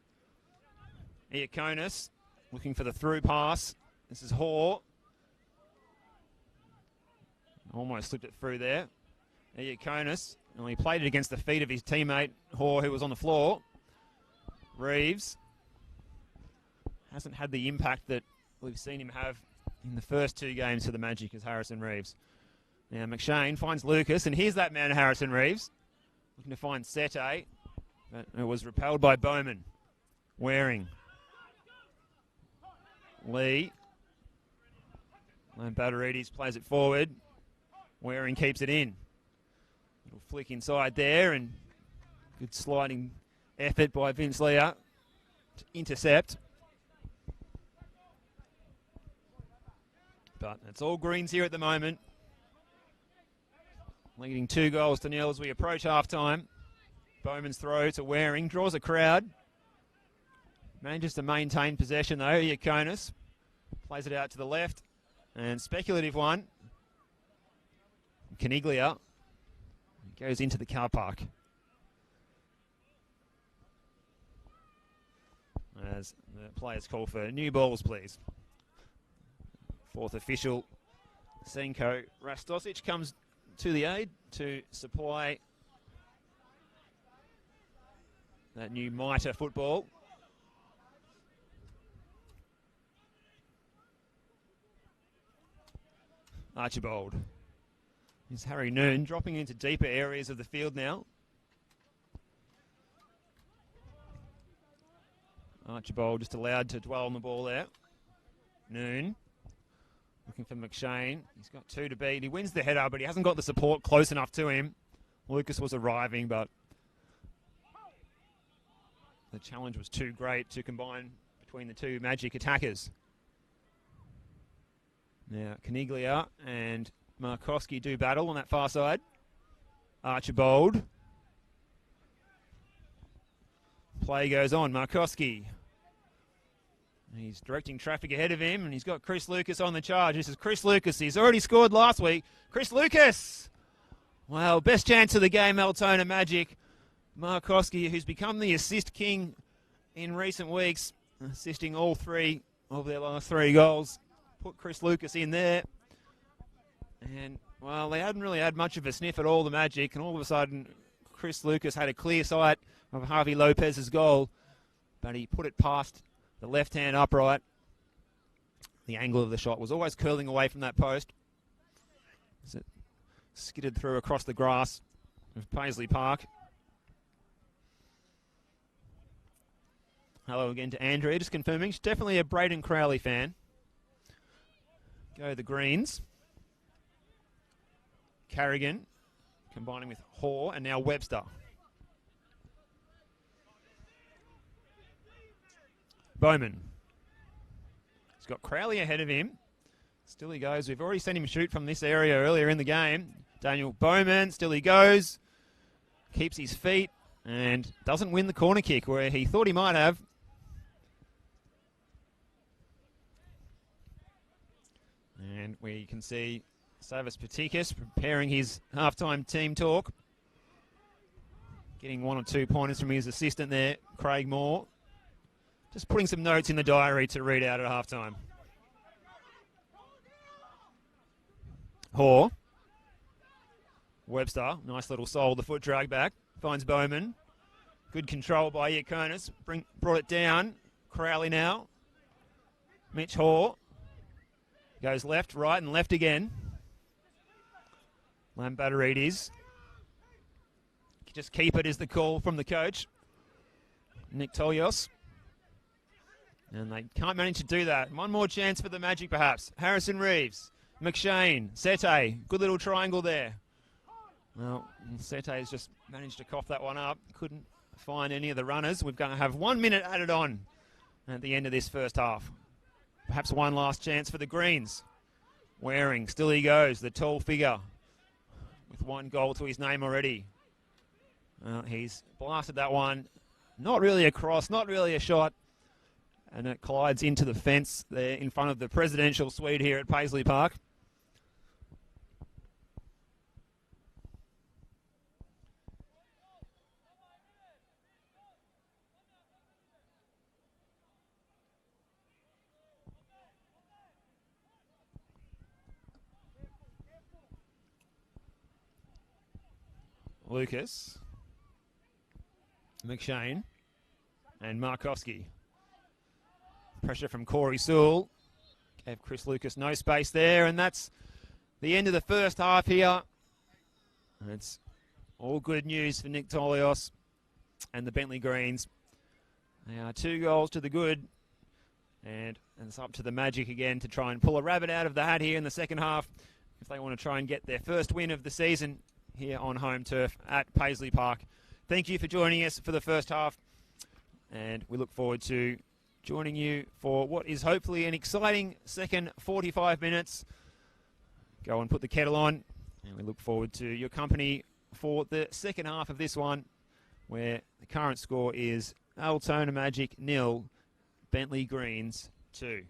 Iaconis looking for the through pass. This is Hoare. Almost slipped it through there. Iaconis. And he played it against the feet of his teammate, Hoare, who was on the floor. Reeves hasn't had the impact that we've seen him have in the first two games for the Magic as Harrison Reeves. Now McShane finds Lucas, and here's that man, Harrison Reeves. Looking to find Sete, but it was repelled by Bowman. Waring. Lee. Lambatarides plays it forward. Waring keeps it in. Little flick inside there, and good sliding effort by Vince Leah to intercept. But it's all greens here at the moment. Leading 2 goals to nil as we approach half-time. Bowman's throw to Waring, draws a crowd. Manages to maintain possession though. Iaconis plays it out to the left. And speculative one. Caniglia goes into the car park. As the players call for new balls, please. Fourth official, Senko Rastosic, comes to the aid to supply that new MITRE football. Archibald. Here's Harry Noon dropping into deeper areas of the field now. Archibald just allowed to dwell on the ball there. Noon looking for McShane. He's got 2 to beat. He wins the header, but he hasn't got the support close enough to him. Lucas was arriving, but the challenge was too great to combine between the two Magic attackers. Now, Caniglia and Markowski do battle on that far side. Archibald. Play goes on. Markowski. He's directing traffic ahead of him, and he's got Chris Lucas on the charge. This is Chris Lucas. He's already scored last week. Chris Lucas! Well, best chance of the game, Altona Magic. Markowski, who's become the assist king in recent weeks, assisting all 3 of their last 3 goals. Put Chris Lucas in there. And, well, they hadn't really had much of a sniff at all, the Magic, and all of a sudden, Chris Lucas had a clear sight of Harvey Lopez's goal, but he put it past the left-hand upright. The angle of the shot was always curling away from that post as it skidded through across the grass of Paisley Park. Hello again to Andrea, just confirming. She's definitely a Braden Crowley fan. Go the Greens. Carrigan combining with Hoare, and now Webster. Bowman. He's got Crowley ahead of him. Still he goes. We've already seen him shoot from this area earlier in the game. Daniel Bowman, still he goes. Keeps his feet and doesn't win the corner kick where he thought he might have. And we can see Savas Patikis preparing his halftime team talk. Getting 1 or 2 pointers from his assistant there, Craig Moore. Just putting some notes in the diary to read out at halftime. Hoare. Webster, nice little sole, the foot drag back. Finds Bowman. Good control by Iaconis. Brought it down. Crowley now. Mitch Hoare. Goes left, right, and left again. Lambatarides. Just keep it is the call from the coach. Nick Tolios. And they can't manage to do that. One more chance for the Magic, perhaps. Harrison Reeves. McShane. Sete. Good little triangle there. Well, Sete has just managed to cough that one up. Couldn't find any of the runners. We're going to have 1 minute added on at the end of this first half. Perhaps one last chance for the Greens. Waring, still he goes, the tall figure with one goal to his name already. He's blasted that one. Not really a cross, not really a shot. And it collides into the fence there in front of the presidential suite here at Paisley Park. Lucas, McShane, and Markowski. Pressure from Corey Sewell. Gave Chris Lucas no space there, and that's the end of the first half here. And it's all good news for Nick Tolios and the Bentleigh Greens. They are 2 goals to the good, and it's up to the Magic again to try and pull a rabbit out of the hat here in the second half if they want to try and get their first win of the season here on home turf at Paisley Park. Thank you for joining us for the first half, and we look forward to joining you for what is hopefully an exciting second 45 minutes. Go and put the kettle on, and we look forward to your company for the second half of this one, where the current score is Altona Magic 0, Bentleigh Greens 2.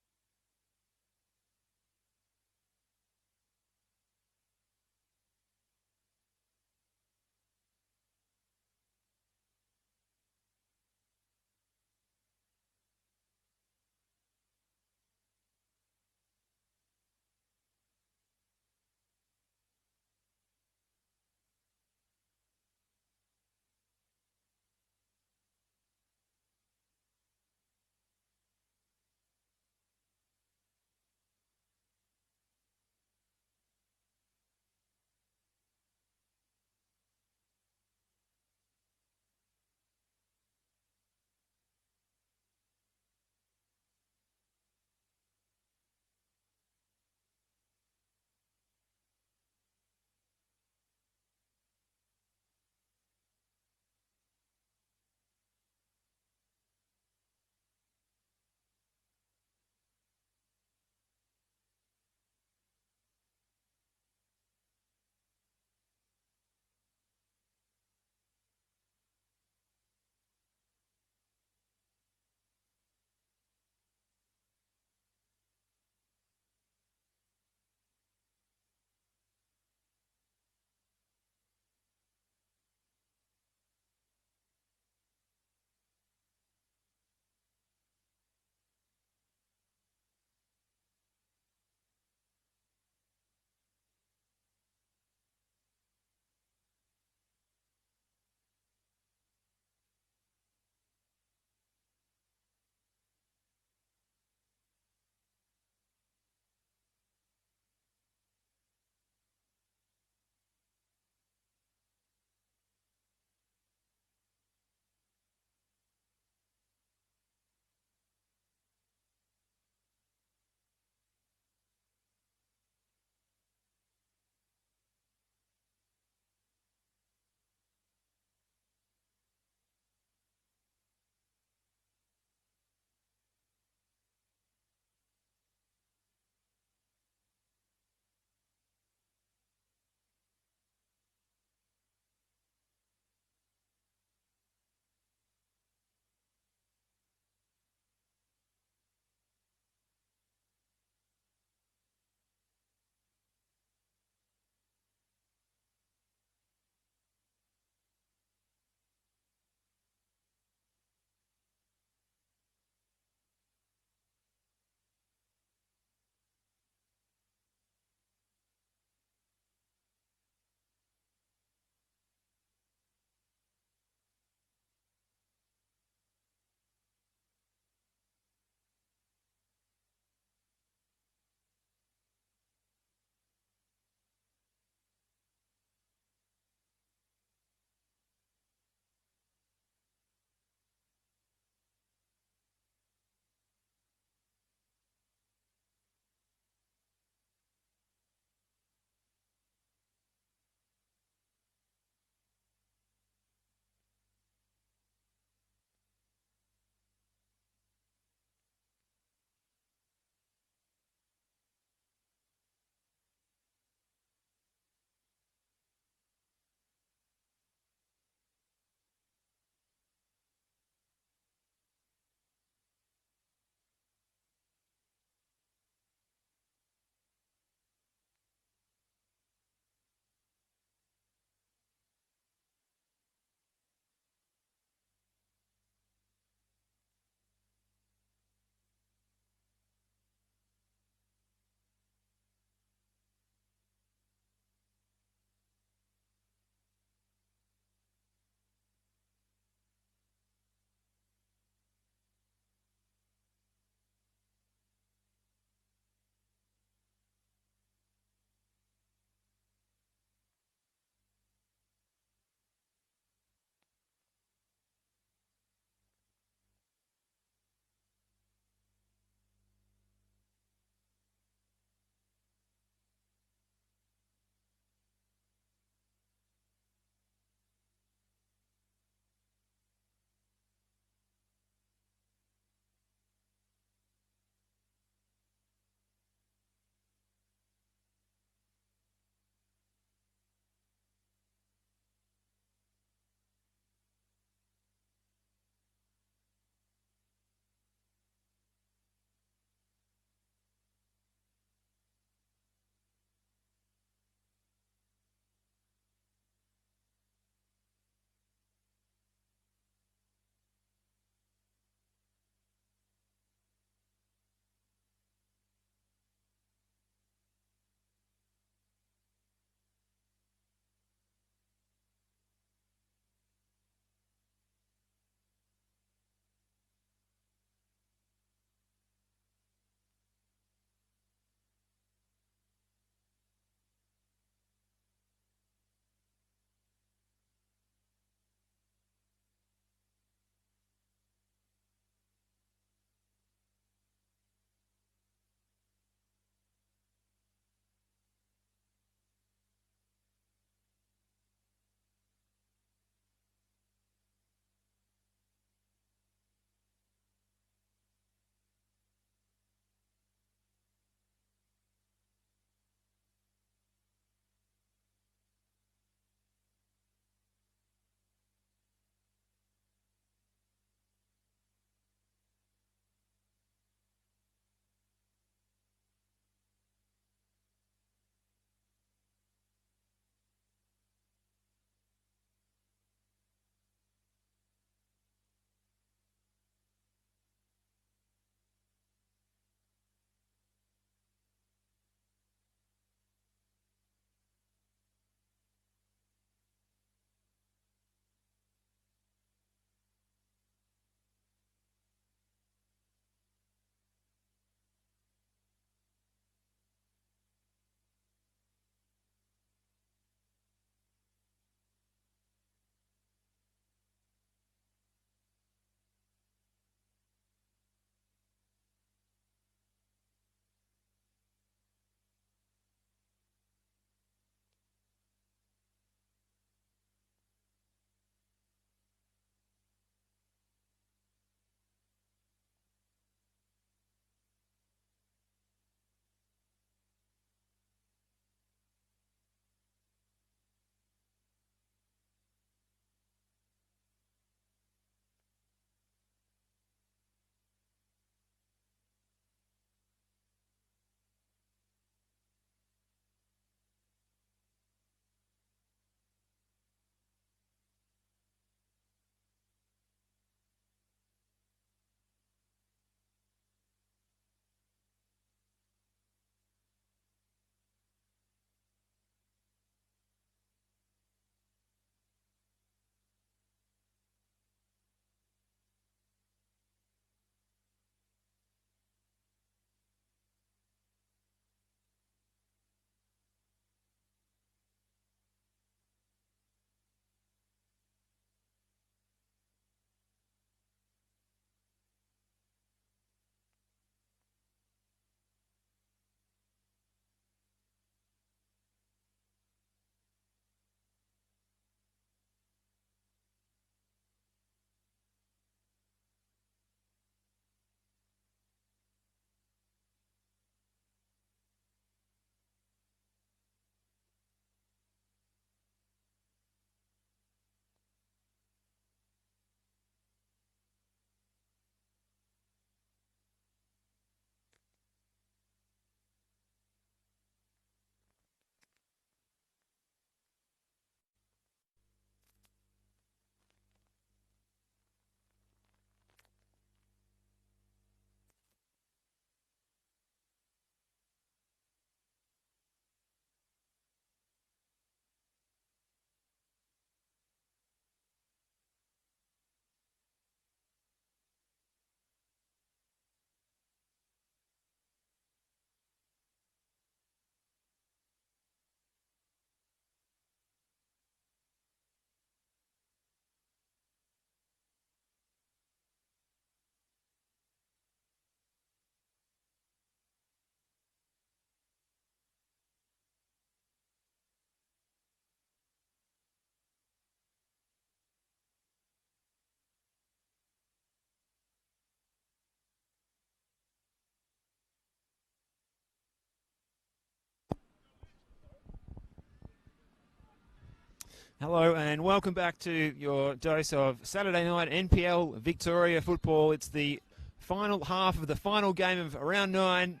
Hello and welcome back to your dose of Saturday night NPL Victoria football. It's the final half of the final game of round 9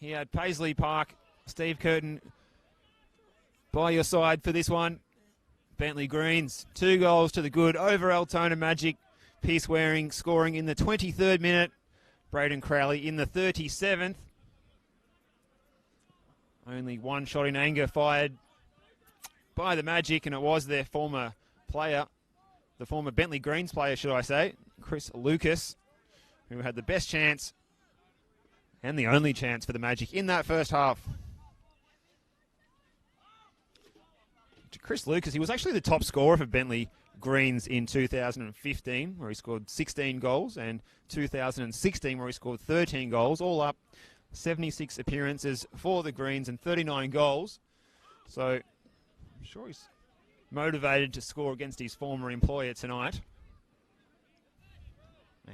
here at Paisley Park. Steve Curtin by your side for this one. Bentleigh Greens, 2 goals to the good over Altona Magic. Pearce Waring scoring in the 23rd minute. Braden Crowley in the 37th. Only one shot in anger fired by the Magic, and it was their former player, the former Bentleigh Greens player, should I say, Chris Lucas, who had the best chance and the only chance for the Magic in that first half. Chris Lucas, he was actually the top scorer for Bentleigh Greens in 2015, where he scored 16 goals, and 2016, where he scored 13 goals, all up 76 appearances for the Greens and 39 goals. So I'm sure he's motivated to score against his former employer tonight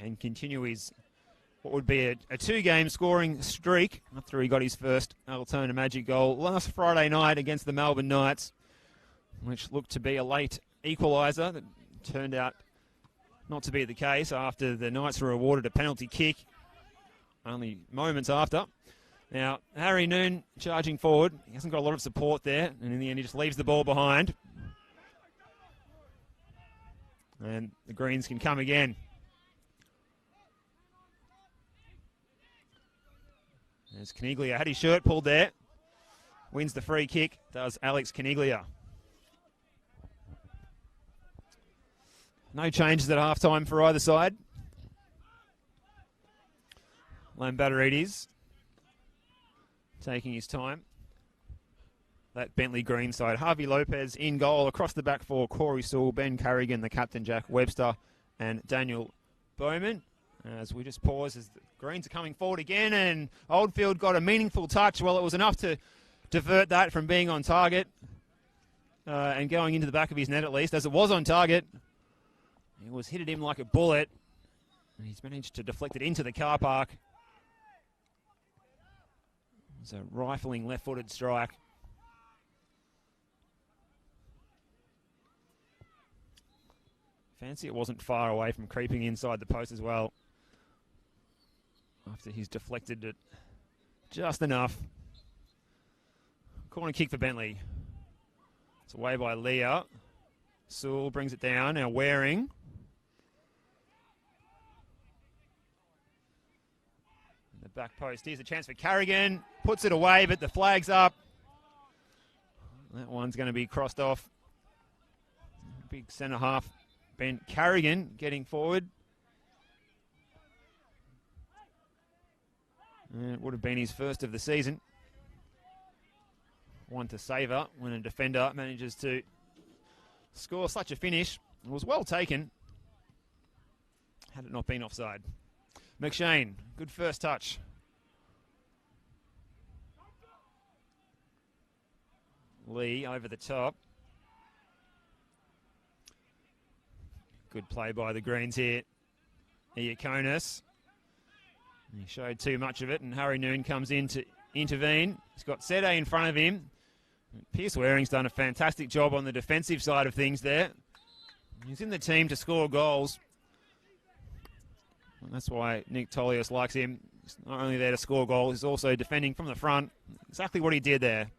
and continue his what would be a 2-game scoring streak after he got his first Altona Magic goal last Friday night against the Melbourne Knights, which looked to be a late equaliser that turned out not to be the case after the Knights were awarded a penalty kick only moments after. Now, Harry Noon charging forward. He hasn't got a lot of support there, and in the end he just leaves the ball behind. And the Greens can come again. There's Caniglia. Had his shirt pulled there. Wins the free kick, does Alex Caniglia. No changes at half-time for either side. Lambatarides taking his time. That Bentleigh Green side. Harvey Lopez in goal. Across the back four, Corey Sewell, Ben Carrigan, the captain, Jack Webster, and Daniel Bowman. As we just pause as the Greens are coming forward again, and Oldfield got a meaningful touch. Well, it was enough to divert that from being on target and going into the back of his net at least, as it was on target. It was hit at him like a bullet, and he's managed to deflect it into the car park. It was a rifling left-footed strike. Fancy it wasn't far away from creeping inside the post as well, after he's deflected it just enough. Corner kick for Bentleigh. It's away by Leah. Sewell brings it down. Now Waring. The back post. Here's a chance for Carrigan. Puts it away, but the flag's up. That one's going to be crossed off. Big centre half. Ben Carrigan getting forward. And it would have been his first of the season. One to savour when a defender manages to score such a finish. It was well taken, had it not been offside. McShane, good first touch. Lee over the top. Good play by the Greens here. Iaconis. He showed too much of it, and Harry Noon comes in to intervene. He's got Sede in front of him. Pearce Waring's done a fantastic job on the defensive side of things there. He's in the team to score goals. And that's why Nick Tolios likes him. He's not only there to score goals, he's also defending from the front. Exactly what he did there.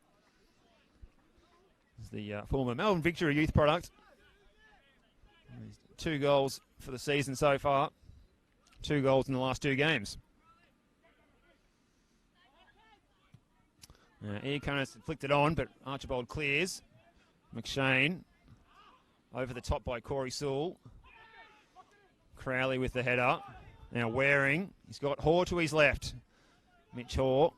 He's the former Melbourne Victory youth product. 2 goals for the season so far. 2 goals in the last 2 games. Iaconis flicked it on, but Archibald clears. McShane over the top by Corey Sewell. Crowley with the header. Now Waring. He's got Hoare to his left. Mitch Hoare.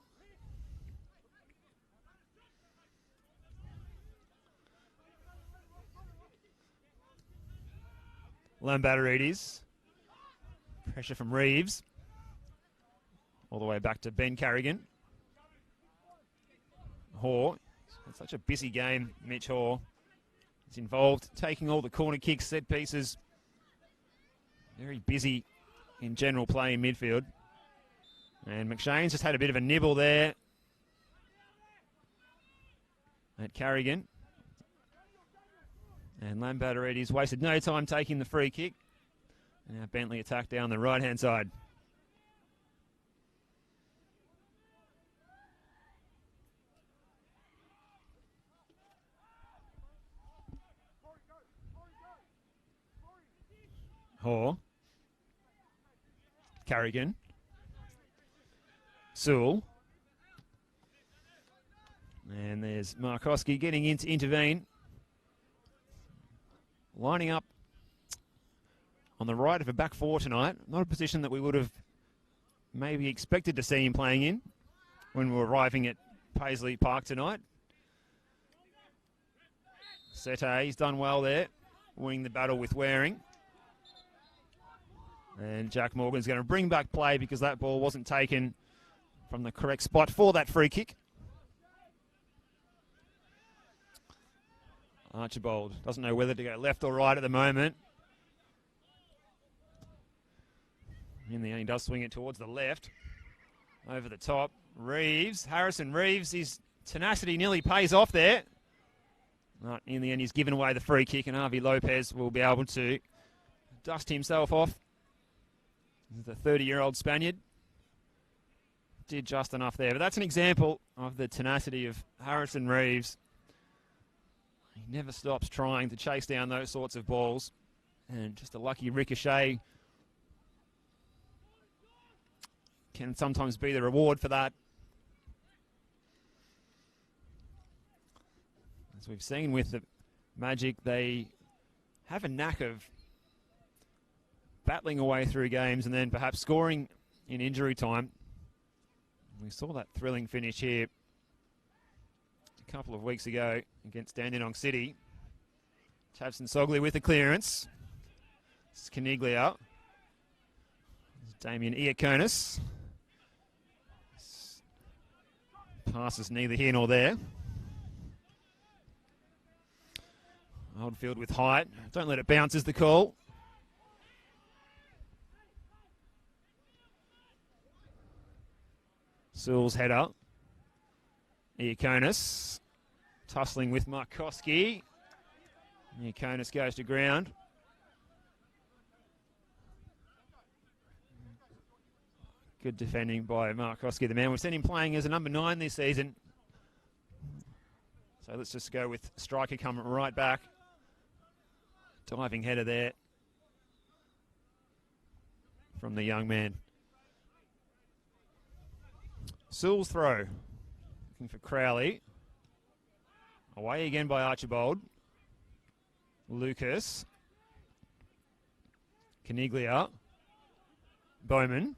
Lambatarides. Pressure from Reeves. All the way back to Ben Carrigan. Hoare. It's such a busy game, Mitch Hoare. He's involved, taking all the corner kicks, set pieces. Very busy in general play in midfield. And McShane's just had a bit of a nibble there at Carrigan. And Lambatterides wasted no time taking the free kick. And now Bentleigh attack down the right-hand side. Hoare. Carrigan. Sewell. And there's Markowski getting in to intervene. Lining up on the right of a back four tonight. Not a position that we would have maybe expected to see him playing in when we were arriving at Paisley Park tonight. Sete, he's done well there, winning the battle with Waring. And Jack Morgan's going to bring back play because that ball wasn't taken from the correct spot for that free kick. Archibald doesn't know whether to go left or right at the moment. In the end, he does swing it towards the left. Over the top. Reeves, Harrison Reeves, his tenacity nearly pays off there. But in the end, he's given away the free kick, and Avi Lopez will be able to dust himself off. The 30-year-old Spaniard did just enough there. But that's an example of the tenacity of Harrison Reeves. He never stops trying to chase down those sorts of balls. And just a lucky ricochet can sometimes be the reward for that. As we've seen with the Magic, they have a knack of battling away through games and then perhaps scoring in injury time. We saw that thrilling finish here a couple of weeks ago against Dandenong City. Chavson Sogley with the clearance. This is Caniglia. Damien Iaconis. Passes neither here nor there. Oldfield with height. Don't let it bounce is the call. Sewell's header. Iaconis tussling with Markowski. Iaconis goes to ground. Good defending by Markowski, the man. We've seen him playing as a number 9 this season. So let's just go with striker coming right back. Diving header there from the young man. Sewell's throw. Looking for Crowley. Away again by Archibald. Lucas. Caniglia. Bowman.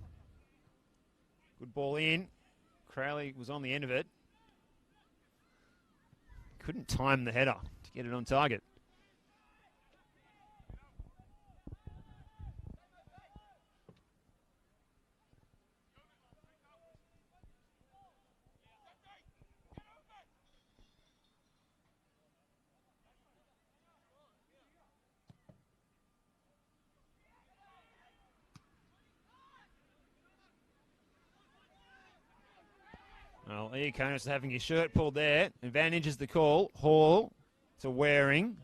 Good ball in. Crowley was on the end of it. Couldn't time the header to get it on target. Well, Iaconis is having his shirt pulled there. Advantage is the call. Hall to Waring.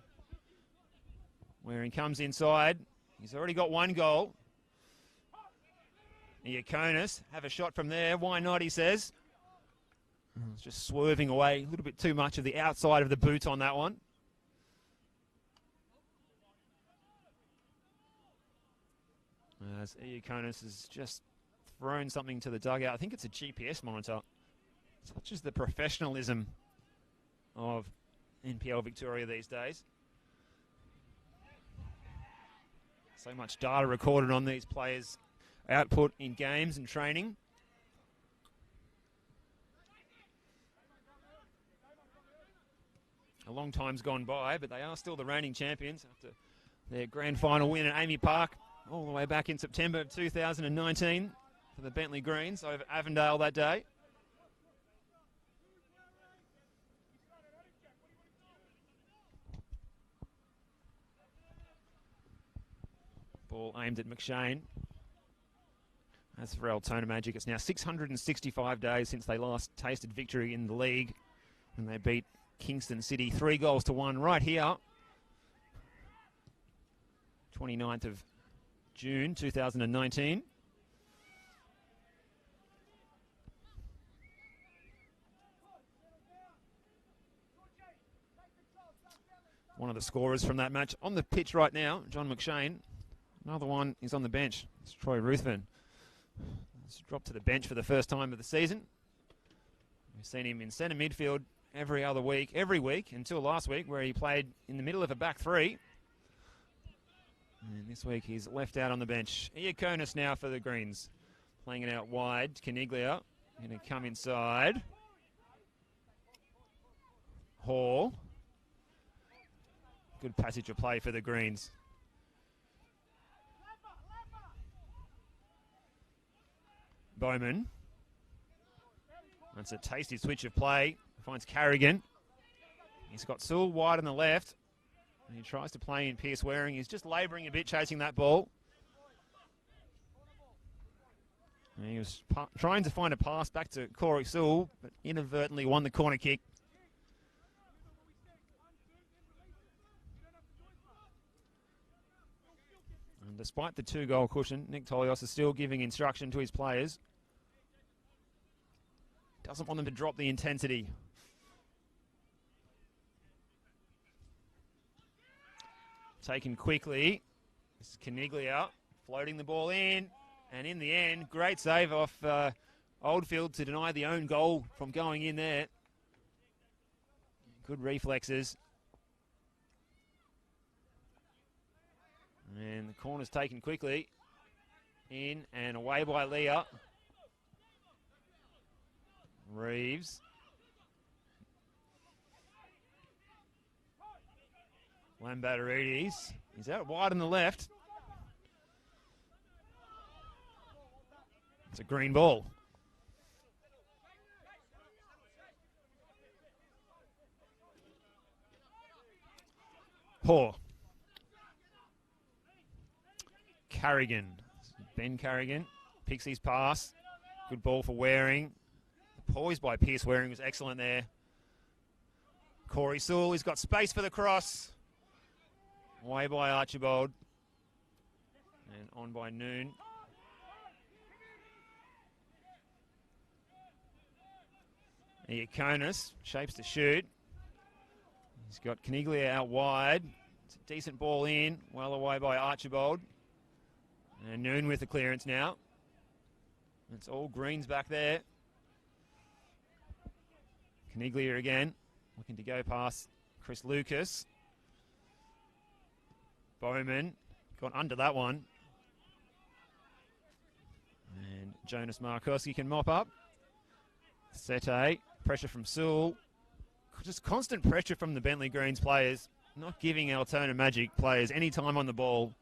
Waring comes inside. He's already got one goal. Iaconis have a shot from there. Why not, he says. It's just swerving away. A little bit too much of the outside of the boot on that one. As Iaconis has just thrown something to the dugout. I think it's a GPS monitor. Such is the professionalism of NPL Victoria these days. So much data recorded on these players' output in games and training. A long time's gone by, but they are still the reigning champions after their grand final win at Amy Park all the way back in September of 2019 for the Bentleigh Greens over Avondale that day. Ball aimed at McShane. As for Altona Magic, it's now 665 days since they last tasted victory in the league when they beat Kingston City 3-1 right here 29th of June 2019. One of the scorers from that match on the pitch right now, John McShane. Another one is on the bench. It's Troy Ruthven. He's dropped to the bench for the first time of the season. We've seen him in centre midfield every week until last week, where he played in the middle of a back three. And this week he's left out on the bench. Iaconis now for the Greens. Playing it out wide. Caniglia going to come inside. Hall. Good passage of play for the Greens. Bowman. That's a tasty switch of play. Finds Carrigan. He's got Sewell wide on the left. And he tries to play in Pierce Waring. He's just labouring a bit chasing that ball. And he was trying to find a pass back to Corey Sewell, but inadvertently won the corner kick. And despite the 2-goal cushion, Nick Tolios is still giving instruction to his players. Doesn't want them to drop the intensity. Taken quickly. This is Caniglia floating the ball in. And in the end, great save off Oldfield to deny the own goal from going in there. Good reflexes. And the corner's taken quickly. In and away by Leah. Reeves. Lambatarides. He's out wide on the left. It's a green ball. Poor. Carrigan. Ben Carrigan picks his pass. Good ball for Waring. The poise by Pierce Waring was excellent there. Corey Sewell, he's got space for the cross. Away by Archibald. And on by Noon. Iaconis shapes to shoot. He's got Caniglia out wide. It's a decent ball in. Well away by Archibald. And Noon with the clearance now. It's all Greens back there. Caniglia again. Looking to go past Chris Lucas. Bowman got under that one. And Jonas Markowski can mop up. Sete. Pressure from Sewell. Just constant pressure from the Bentleigh Greens players. Not giving Altona Magic players any time on the ball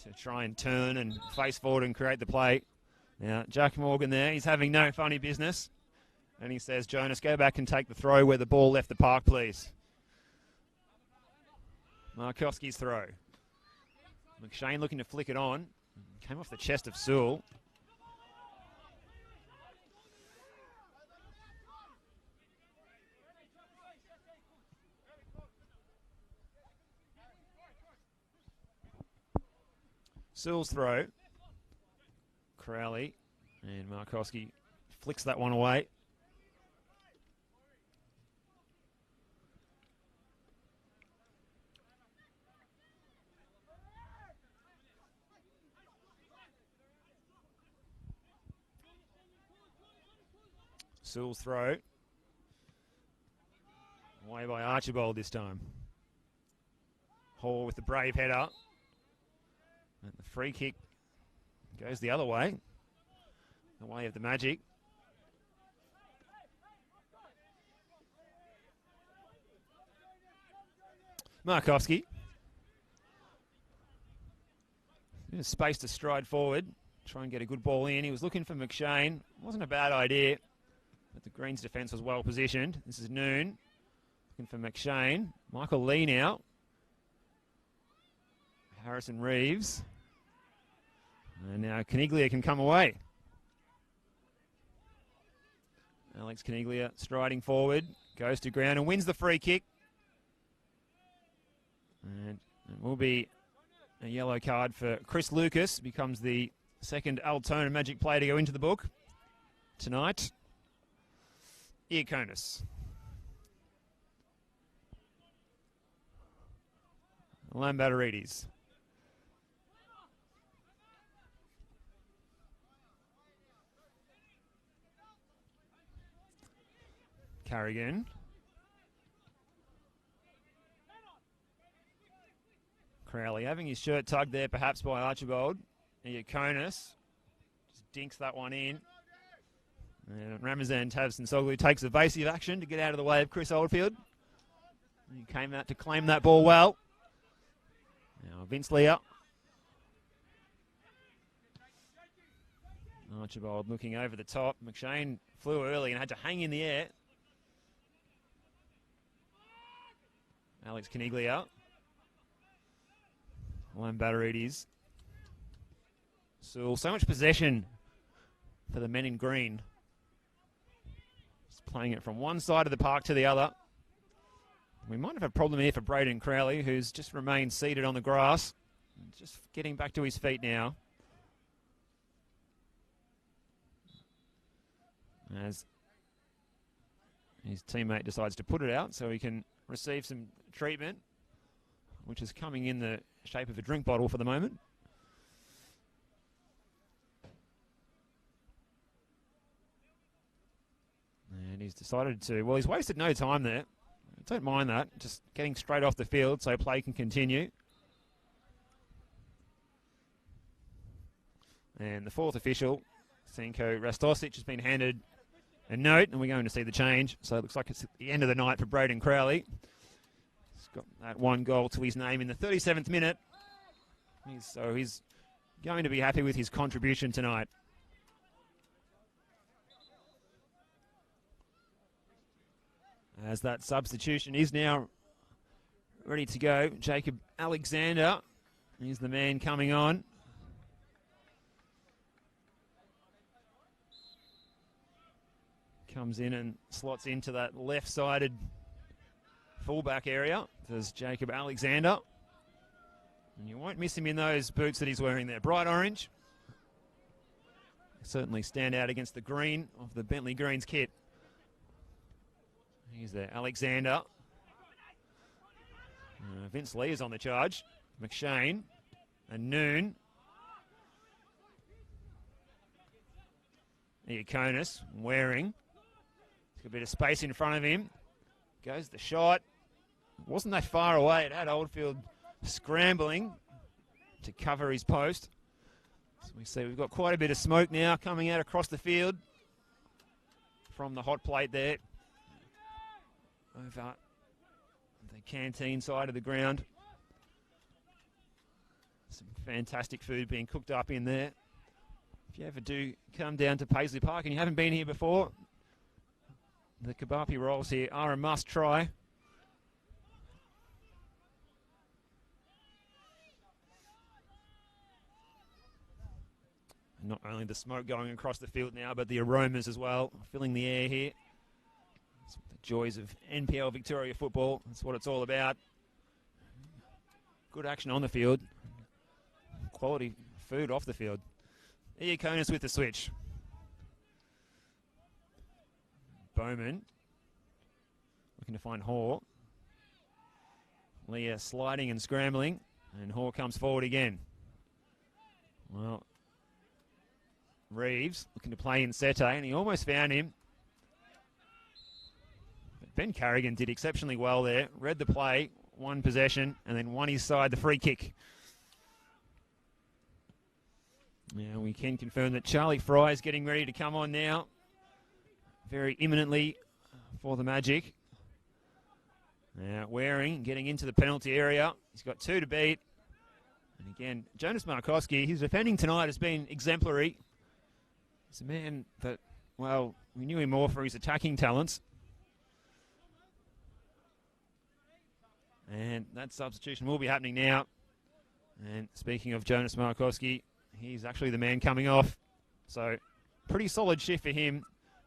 to try and turn and face forward and create the play. Now, Jack Morgan there, he's having no funny business. And he says, Jonas, go back and take the throw where the ball left the park, please. Markowski's throw. McShane looking to flick it on. Came off the chest of Sewell. Sewell's throw. Crowley and Markowski flicks that one away. Sewell's throw. Away by Archibald this time. Hall with the brave header. And the free kick goes the other way. The way of the Magic. Markowski. There's space to stride forward. Try and get a good ball in. He was looking for McShane. Wasn't a bad idea. But the Greens defence was well positioned. This is Noon. Looking for McShane. Michael Lee now. Harrison Reeves. And now Caniglia can come away. Alex Caniglia striding forward. Goes to ground and wins the free kick. And It will be a yellow card for Chris Lucas. Becomes the second Altona Magic player to go into the book tonight. Iaconis. Lambatarides. Carrigan. Crowley having his shirt tugged there perhaps by Archibald. Iaconis just dinks that one in. And Ramazan Tavson-Soglu takes evasive action to get out of the way of Chris Oldfield. He came out to claim that ball well. Now Bentleigh. Archibald looking over the top. McShane flew early and had to hang in the air. Alex Caniglia. Lambatarides. So much possession for the men in green. Just playing it from one side of the park to the other. We might have a problem here for Braden Crowley, who's just remained seated on the grass. Just getting back to his feet now. As his teammate decides to put it out so he can receive some treatment, which is coming in the shape of a drink bottle for the moment. And he's decided to, well, he's wasted no time there. Don't mind that, just getting straight off the field so play can continue. And the fourth official, Senko Rastosic, has been handed a note, and we're going to see the change. So it looks like it's the end of the night for Braden Crowley. He's got that one goal to his name in the 37th minute. So he's going to be happy with his contribution tonight. As that substitution is now ready to go. Jacob Alexander is the man coming on. Comes in and slots into that left-sided fullback area. There's Jacob Alexander. And you won't miss him in those boots that he's wearing there. Bright orange. Certainly stand out against the green of the Bentleigh Greens kit. He's there, Alexander. Vince Lee is on the charge. McShane and Noon. Iaconis, Waring. Got a bit of space in front of him. Goes the shot. Wasn't that far away. It had Oldfield scrambling to cover his post. So we see we've got quite a bit of smoke now coming out across the field from the hot plate there. Over the canteen side of the ground. Some fantastic food being cooked up in there. If you ever do come down to Paisley Park and you haven't been here before, the kebapi rolls here are a must try. Not only the smoke going across the field now, but the aromas as well, filling the air here. Joys of NPL Victoria football. That's what it's all about. Good action on the field. Quality food off the field. Iaconis with the switch. Bowman looking to find Hoare. Leah sliding and scrambling. And Hoare comes forward again. Well, Reeves looking to play in Sete, and he almost found him. Ben Carrigan did exceptionally well there. Read the play, one possession, and then won his side the free kick. Now we can confirm that Charlie Fry is getting ready to come on now. Very imminently for the Magic. Now Waring getting into the penalty area. He's got two to beat. And again, Jonas Markowski, his defending tonight has been exemplary. He's a man that, well, we knew him more for his attacking talents. And that substitution will be happening now. And speaking of Jonas Markowski, he's actually the man coming off. So pretty solid shift for him,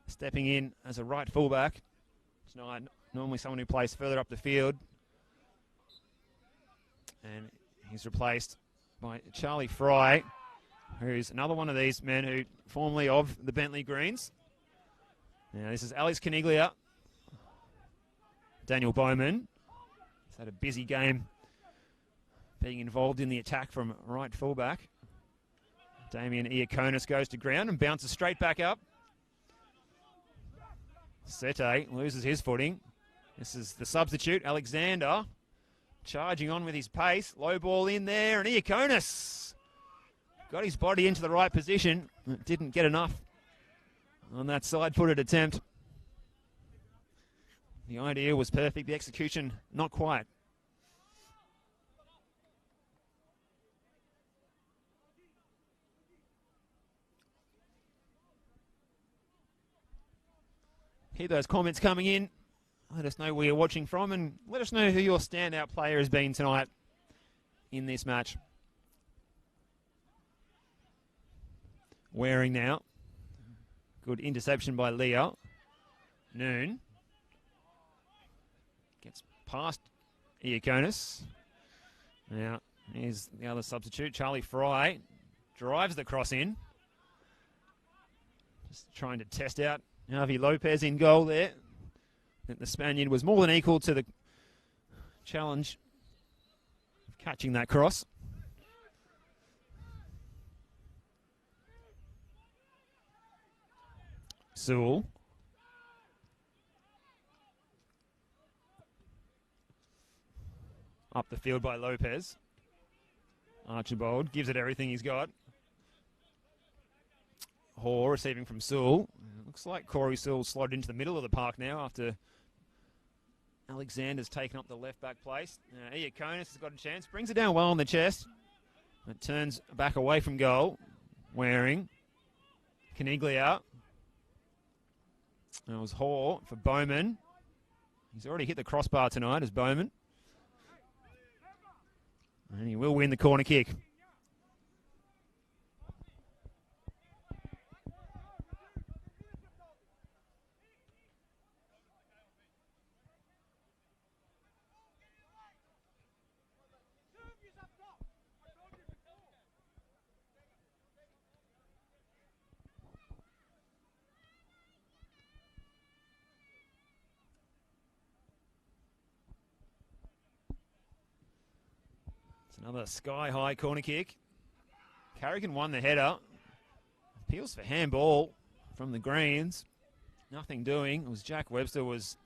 stepping in as a right fullback. It's not normally someone who plays further up the field. And he's replaced by Charlie Fry, who's another one of these men who formerly of the Bentleigh Greens. Now this is Alex Caniglia. Daniel Bowman. He's had a busy game being involved in the attack from right fullback. Damien Iaconis goes to ground and bounces straight back up. Sete loses his footing. This is the substitute, Alexander, charging on with his pace. Low ball in there, and Iaconis got his body into the right position. Didn't get enough on that side-footed attempt. The idea was perfect, the execution not quite. Hear those comments coming in. Let us know where you're watching from and let us know who your standout player has been tonight in this match. Waring now. Good interception by Leo. Noon. Gets past Iaconis. Now, here's the other substitute, Charlie Fry. Drives the cross in. Just trying to test out Javi Lopez in goal there. I think the Spaniard was more than equal to the challenge of catching that cross. Sewell. Up the field by Lopez. Archibald gives it everything he's got. Hoare receiving from Sewell. Looks like Corey Sewell slotted into the middle of the park now after Alexander's taken up the left-back place. Iaconis has got a chance. Brings it down well on the chest. It turns back away from goal. Waring. Caniglia. That was Hoare for Bowman. He's already hit the crossbar tonight as Bowman. And he will win the corner kick. Another sky-high corner kick. Carrigan won the header. Appeals for handball from the Greens. Nothing doing. It was Jack Webster was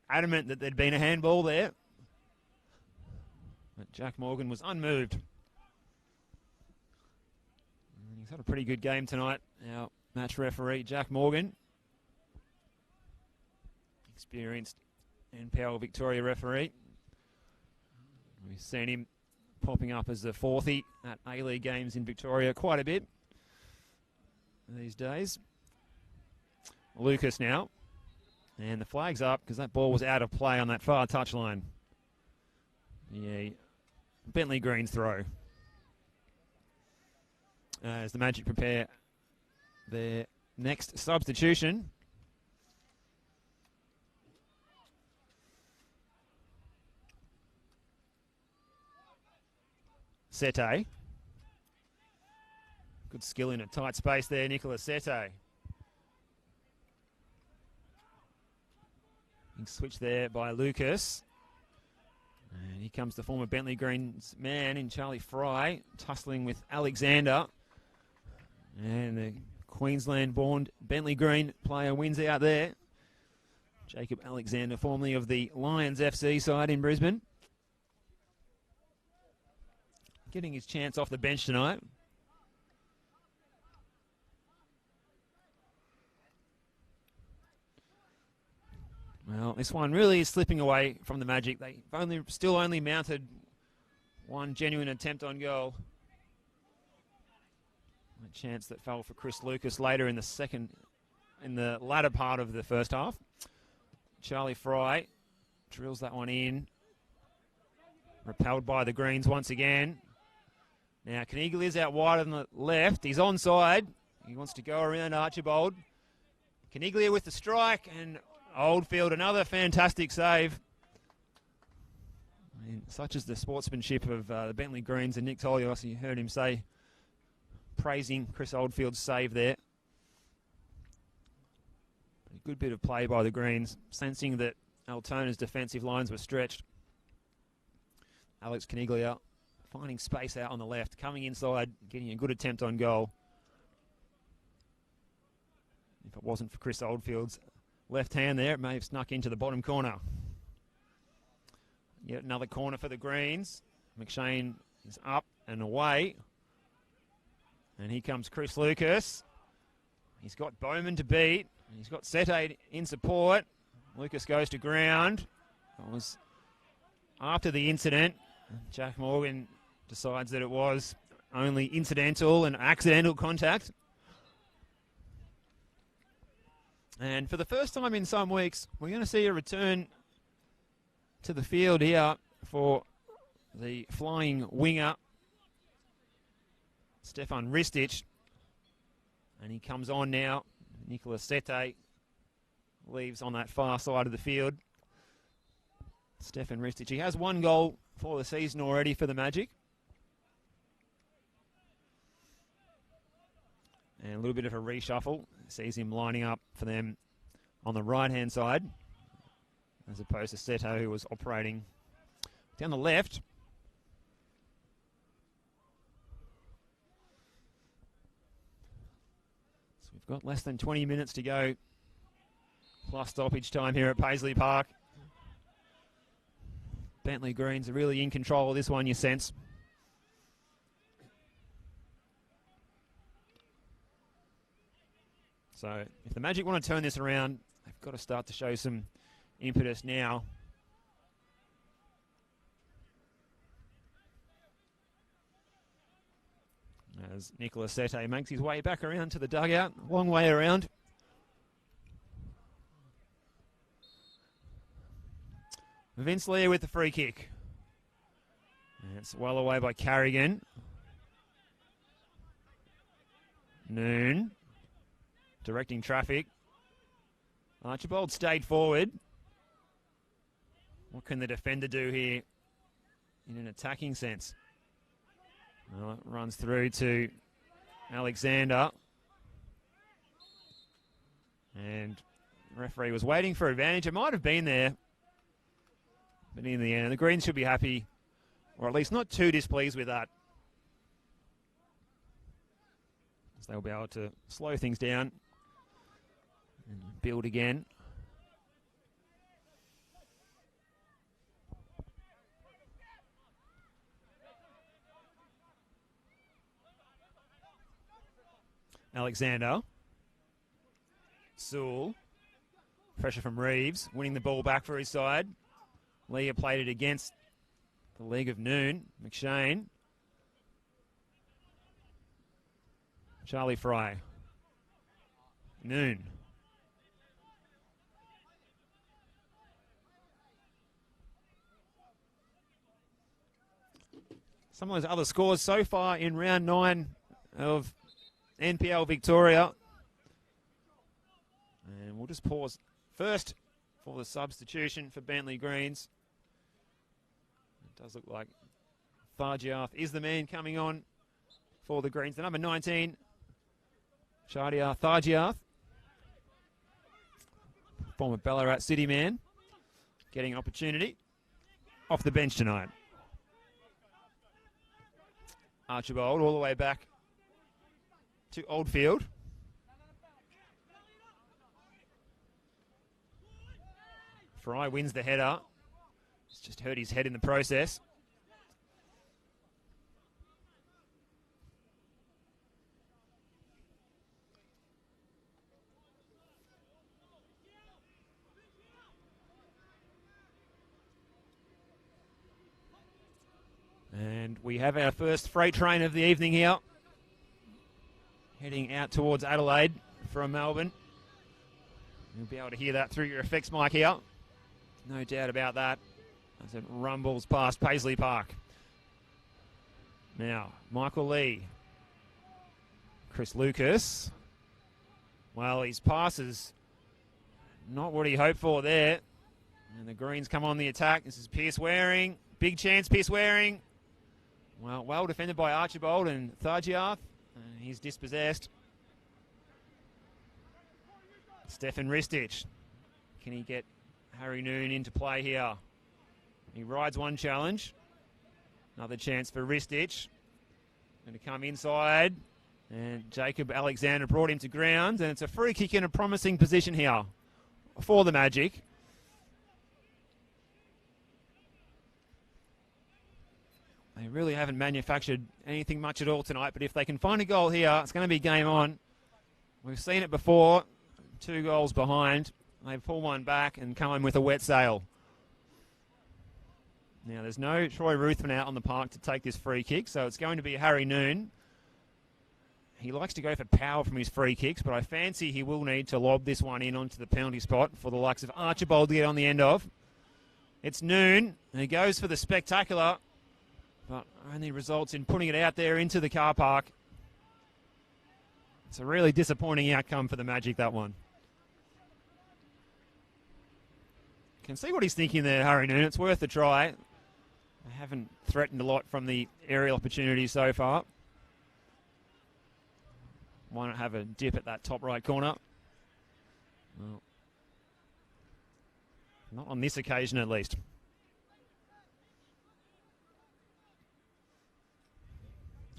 adamant that there'd been a handball there. But Jack Morgan was unmoved. And he's had a pretty good game tonight. Our match referee, Jack Morgan. Experienced NPL Victoria referee. We've seen him popping up as the fourthie at A-League games in Victoria quite a bit these days. Lucas now. And the flag's up because that ball was out of play on that far touchline. Yeah, Bentleigh Greens throw. As the Magic prepare their next substitution. Sete. Good skill in a tight space there, Nicolas Sete. Switch there by Lucas. And here comes the former Bentleigh Greens man in Charlie Fry, tussling with Alexander. And the Queensland-born Bentleigh Green player wins out there. Jacob Alexander, formerly of the Lions FC side in Brisbane. Getting his chance off the bench tonight. Well, this one really is slipping away from the Magic. They've still only mounted one genuine attempt on goal. A chance that fell for Chris Lucas later in the latter part of the first half. Charlie Fry drills that one in. Repelled by the Greens once again. Now, Caniglia's out wide on the left. He's onside. He wants to go around Archibald. Caniglia with the strike, and Oldfield, another fantastic save. And such is the sportsmanship of the Bentleigh Greens and Nick Tolios. You heard him say, praising Chris Oldfield's save there. A good bit of play by the Greens, sensing that Altona's defensive lines were stretched. Alex Caniglia finding space out on the left, coming inside, getting a good attempt on goal. If it wasn't for Chris Oldfield's left hand there, it may have snuck into the bottom corner. Yet another corner for the Greens. McShane is up and away. And here comes Chris Lucas. He's got Bowman to beat. He's got Sete in support. Lucas goes to ground. That was after the incident. Jack Morgan decides that it was only incidental and accidental contact. And for the first time in some weeks, we're going to see a return to the field here for the flying winger, Stefan Ristic. And he comes on now. Nicolas Sete leaves on that far side of the field. Stefan Ristic, he has one goal for the season already for the Magic. And a little bit of a reshuffle. Sees him lining up for them on the right-hand side, as opposed to Seto, who was operating down the left. So we've got less than 20 minutes to go, plus stoppage time here at Paisley Park. Bentleigh Greens are really in control of this one, you sense. So if the Magic want to turn this around, they've got to start to show some impetus now. As Nicolas Sete makes his way back around to the dugout, long way around. Bentleigh with the free kick. And it's well away by Carrigan. Noon. Directing traffic. Archibald stayed forward. What can the defender do here in an attacking sense? Well, it runs through to Alexander. And the referee was waiting for advantage. It might have been there. But in the end, the Greens should be happy, or at least not too displeased with that. As they'll be able to slow things down and build again. Alexander. Sewell. Pressure from Reeves, winning the ball back for his side. Leah played it against the League of Noon. McShane. Charlie Fry. Noon. Some of those other scores so far in round 9 of NPL Victoria. And we'll just pause first for the substitution for Bentleigh Greens. It does look like Thargiath is the man coming on for the Greens. The number 19, Shahriar Thargiath, former Ballarat City man, getting opportunity off the bench tonight. Archibald all the way back to Oldfield. Fry wins the header. He's just hurt his head in the process. And we have our first freight train of the evening here, heading out towards Adelaide from Melbourne. You'll be able to hear that through your effects mic here. No doubt about that as it rumbles past Paisley Park. Now, Michael Lee. Chris Lucas. Well, his pass is not what he hoped for there. And the Greens come on the attack. This is Pierce Waring. Big chance, Pierce Waring. Well defended by Archibald and Thargiath. He's dispossessed. Stefan Ristich. Can he get Harry Noon into play here? He rides one challenge. Another chance for Ristich. Going to come inside. And Jacob Alexander brought him to ground. And it's a free kick in a promising position here for the Magic. They really haven't manufactured anything much at all tonight, but if they can find a goal here, it's going to be game on. We've seen it before, 2 goals behind. They pull one back and come in with a wet sail. Now, there's no Troy Ruthven out on the park to take this free kick, so it's going to be Harry Noon. He likes to go for power from his free kicks, but I fancy he will need to lob this one in onto the penalty spot for the likes of Archibald to get on the end of. It's Noon, and he goes for the spectacular, but only results in putting it out there into the car park. It's a really disappointing outcome for the Magic, that one. Can see what he's thinking there, Harry Noon. It's worth a try. They haven't threatened a lot from the aerial opportunities so far. Why not have a dip at that top right corner? Well, not on this occasion at least.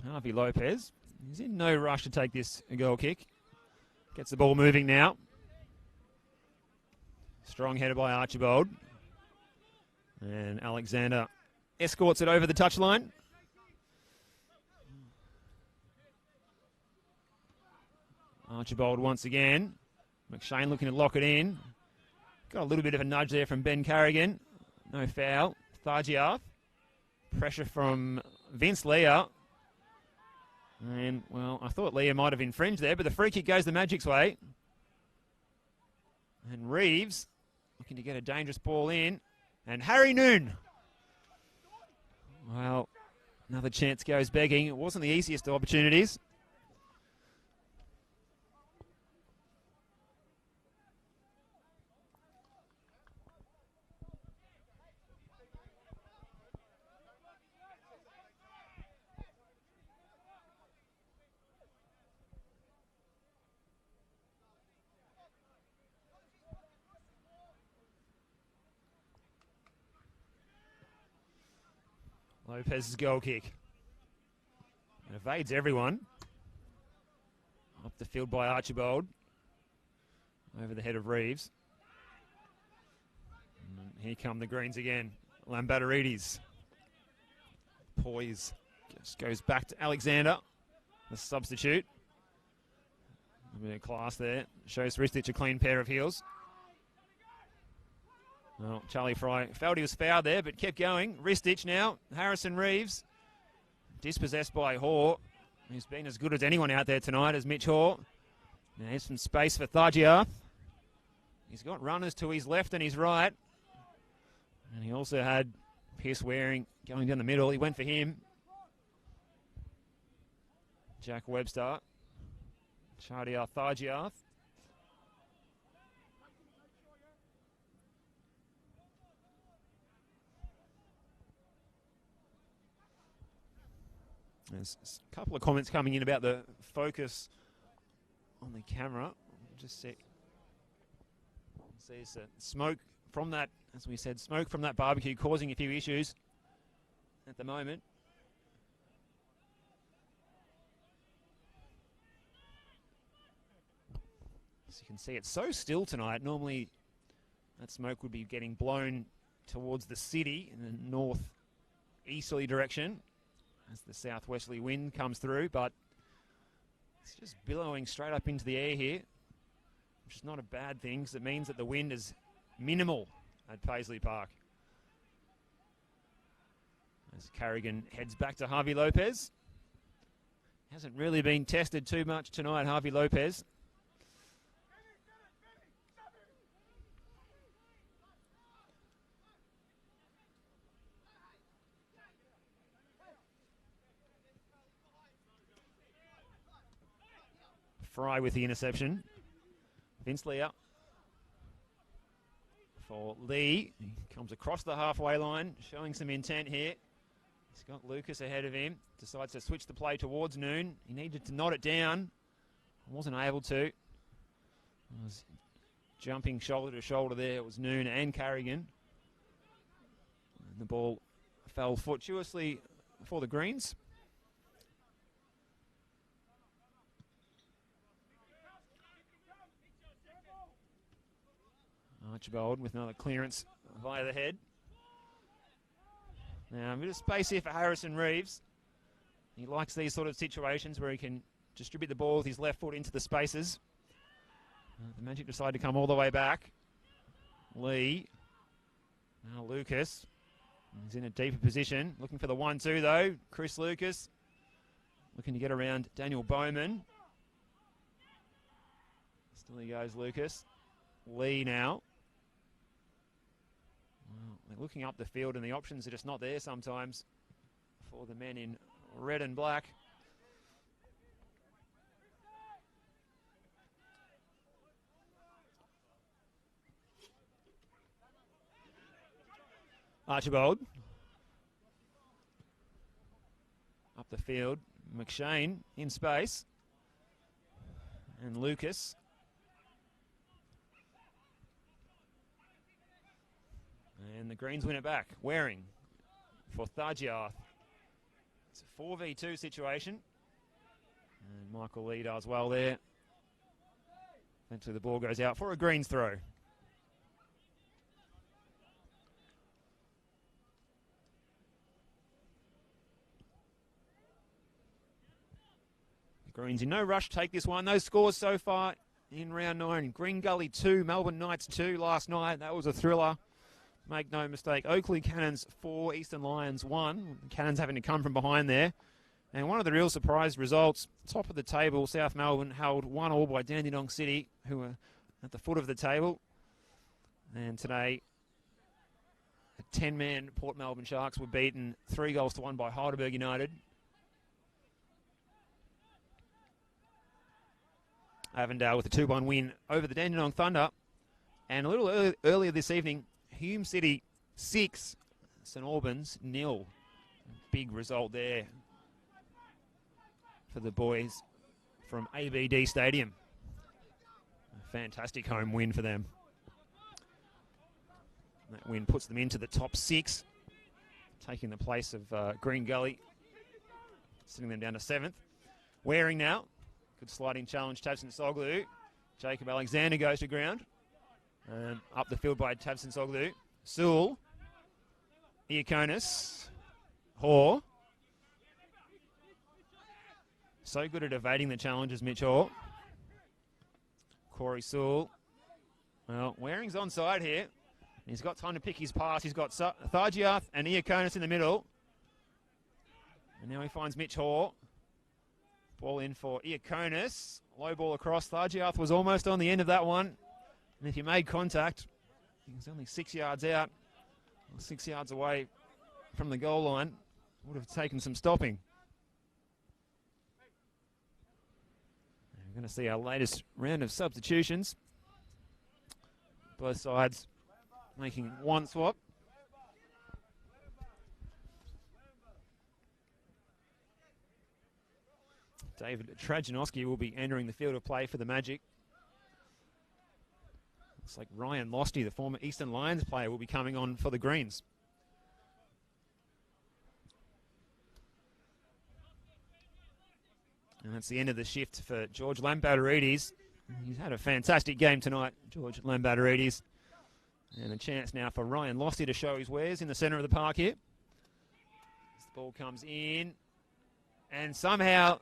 Harvey Lopez, he's in no rush to take this goal kick. Gets the ball moving now. Strong header by Archibald. And Alexander escorts it over the touchline. Archibald once again. McShane looking to lock it in. Got a little bit of a nudge there from Ben Carrigan. No foul. Thargiath. Pressure from Vince Leah. And, well, I thought Leah might have infringed there, but the free kick goes the Magic's way. And Reeves looking to get a dangerous ball in. And Harry Noon. Well, another chance goes begging. It wasn't the easiest of opportunities. Lopez's goal kick. It evades everyone. Up the field by Archibald. Over the head of Reeves. And here come the Greens again. Lambatarides. Poise. Just goes back to Alexander. The substitute. A bit of class there. Shows Ristich a clean pair of heels. Well, Charlie Fry felt he was fouled there, but kept going. Ristich now. Harrison Reeves. Dispossessed by Hoare. He's been as good as anyone out there tonight as Mitch Hoare. Now here's some space for Thargiath. He's got runners to his left and his right. And he also had Pierce Waring going down the middle. He went for him. Jack Webster. Chardiath Thargiath. There's a couple of comments coming in about the focus on the camera. Just see. There's smoke from that, as we said, smoke from that barbecue causing a few issues at the moment. As you can see, it's so still tonight. Normally that smoke would be getting blown towards the city in the north-easterly direction as the southwesterly wind comes through, but it's just billowing straight up into the air here, which is not a bad thing because it means that the wind is minimal at Paisley Park. As Carrigan heads back to Harvey Lopez. Hasn't really been tested too much tonight, Harvey Lopez. Fry with the interception. Vince Leah. for Lee. He comes across the halfway line, showing some intent here. He's got Lucas ahead of him. Decides to switch the play towards Noon. He needed to knot it down. Wasn't able to. Was jumping shoulder to shoulder there. It was Noon and Carrigan. And the ball fell fortuitously for the Greens. Archibald with another clearance via the head. Now, a bit of space here for Harrison Reeves. He likes these sort of situations where he can distribute the ball with his left foot into the spaces. The Magic decide to come all the way back. Lee. Now Lucas. He's in a deeper position. Looking for the 1-2 though. Chris Lucas. Looking to get around Daniel Bowman. Still he goes, Lucas. Lee now. Well, they're looking up the field and the options are just not there sometimes for the men in red and black. Archibald. Up the field. McShane in space. And Lucas. And the Greens win it back. Waring for Thajiath. It's a 4v2 situation. And Michael Lee does well there. Eventually the ball goes out for a Greens throw. The Greens in no rush take this one. Those scores so far in round 9. Green Gully 2, Melbourne Knights 2 last night. That was a thriller. Make no mistake, Oakley Cannons 4, Eastern Lions 1. Cannons having to come from behind there. And one of the real surprise results, top of the table, South Melbourne held 1-1 by Dandenong City, who were at the foot of the table. And today, a 10-man Port Melbourne Sharks were beaten 3-1 by Heidelberg United. Avondale with a 2-1 win over the Dandenong Thunder. And a little earlier this evening, Hume City 6, St Albans 0. Big result there for the boys from ABD Stadium. A fantastic home win for them. That win puts them into the top 6, taking the place of Green Gully, sitting them down to 7th. Waring now. Good sliding challenge, Tabson Soglu. Jacob Alexander goes to ground. Up the field by Tabson Soglu. Sewell. Iaconis. Hoare. So good at evading the challenges, Mitch Hoare. Corey Sewell. Well, Waring's onside here. He's got time to pick his pass. He's got Thajiath and Iaconis in the middle. And now he finds Mitch Hoare. Ball in for Iaconis. Low ball across. Thajiath was almost on the end of that one. And if you made contact, he was only 6 yards out, or 6 yards away from the goal line. Would have taken some stopping. And we're going to see our latest round of substitutions. Both sides making one swap. David Trajanowski will be entering the field of play for the Magic. It's like Ryan Losty, the former Eastern Lions player, will be coming on for the Greens. And that's the end of the shift for George Lambatarides. He's had a fantastic game tonight, George Lambatarides. And a chance now for Ryan Losty to show his wares in the centre of the park here. As the ball comes in. And somehow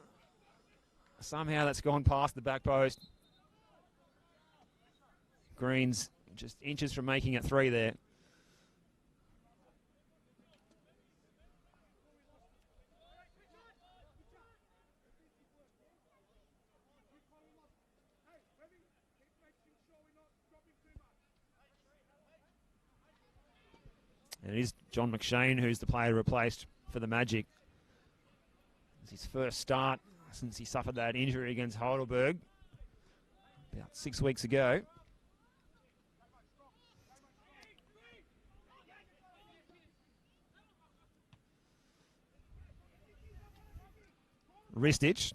that's gone past the back post. Greens just inches from making it 3 there. And it is John McShane who's the player replaced for the Magic. It's his first start since he suffered that injury against Heidelberg about 6 weeks ago. Ristich.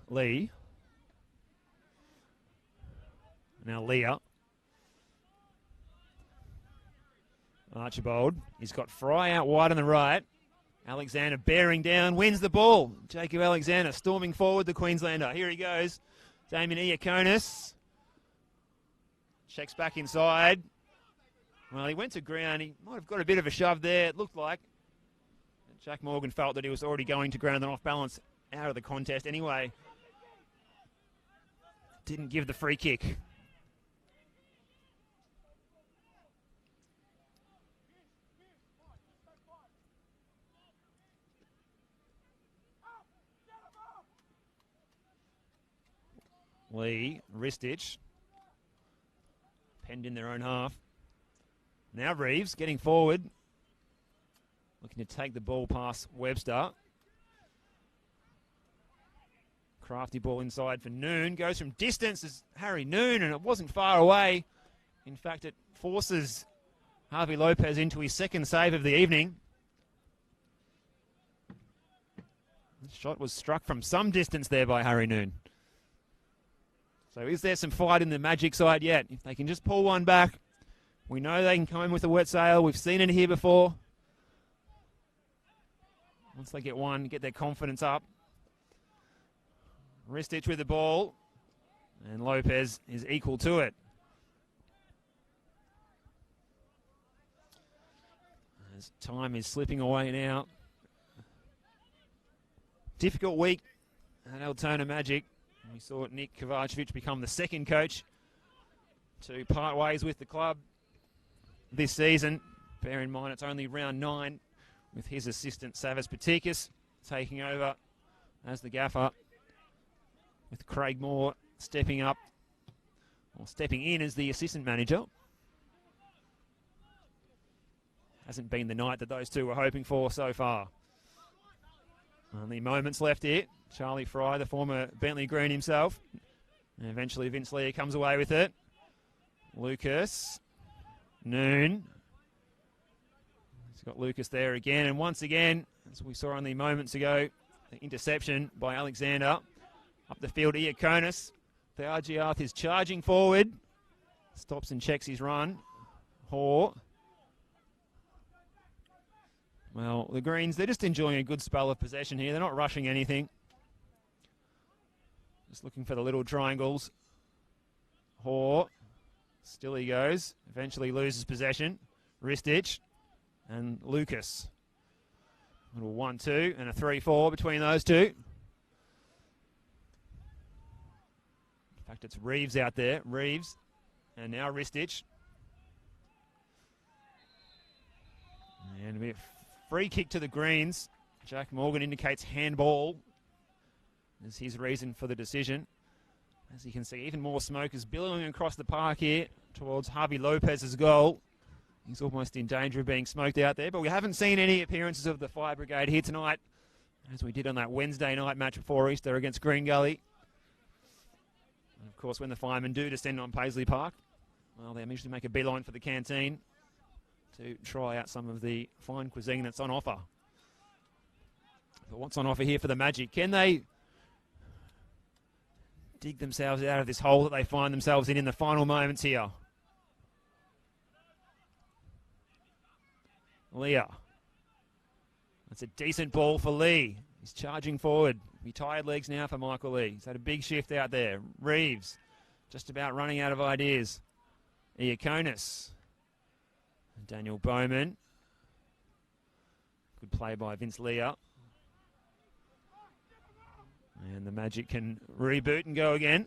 Lee. Now Leah. Archibald. He's got Fry out wide on the right. Alexander bearing down, wins the ball. Jacob Alexander storming forward, the Queenslander. Here he goes. Damien Iaconis. Checks back inside. Well, he went to ground. He might have got a bit of a shove there, it looked like. Jack Morgan felt that he was already going to ground and off balance out of the contest anyway. Didn't give the free kick. Lee, Ristich. Penned in their own half. Now Reeves getting forward. Looking to take the ball past Webster. Crafty ball inside for Noon. Goes from distance as Harry Noon, and it wasn't far away. In fact, it forces Harvey Lopez into his second save of the evening. The shot was struck from some distance there by Harry Noon. So is there some fight in the Magic side yet? If they can just pull one back, we know they can come in with a wet sail. We've seen it here before. Once they get one, get their confidence up. Ristich with the ball, and Lopez is equal to it. As time is slipping away now. Difficult week at Altona Magic. We saw Nick Kovacevic become the second coach to part ways with the club this season. Bear in mind it's only round 9 with his assistant Savas Patikis taking over as the gaffer, with Craig Moore stepping up, or stepping in as the assistant manager. Hasn't been the night that those two were hoping for so far. Only moments left here. Charlie Fry, the former Bentleigh Green himself. And eventually Vince Leah comes away with it. Lucas. Noon. He's got Lucas there again. And once again, as we saw only moments ago, the interception by Alexander. Up the field, Iaconis. Theargiath is charging forward. Stops and checks his run. Hoare. Well, the Greens, they're just enjoying a good spell of possession here. They're not rushing anything. Just looking for the little triangles. Hoare. Still he goes. Eventually loses possession. Ristich. And Lucas. A little 1-2 and a 3-4 between those two. In fact, it's Reeves out there. Reeves. And now Ristich. And a bit free kick to the Greens. Jack Morgan indicates handball as his reason for the decision. As you can see, even more smoke is billowing across the park here towards Harvey Lopez's goal. He's almost in danger of being smoked out there, but we haven't seen any appearances of the Fire Brigade here tonight, as we did on that Wednesday night match before Easter against Green Gully. And of course, when the firemen do descend on Paisley Park, well, they usually make a beeline for the canteen to try out some of the fine cuisine that's on offer. But what's on offer here for the Magic? Can they dig themselves out of this hole that they find themselves in the final moments here? Leah. That's a decent ball for Lee. He's charging forward. Be tired legs now for Michael Lee. He's had a big shift out there. Reeves just about running out of ideas. Iaconis. Daniel Bowman. Good play by Vince Leah. And the Magic can reboot and go again.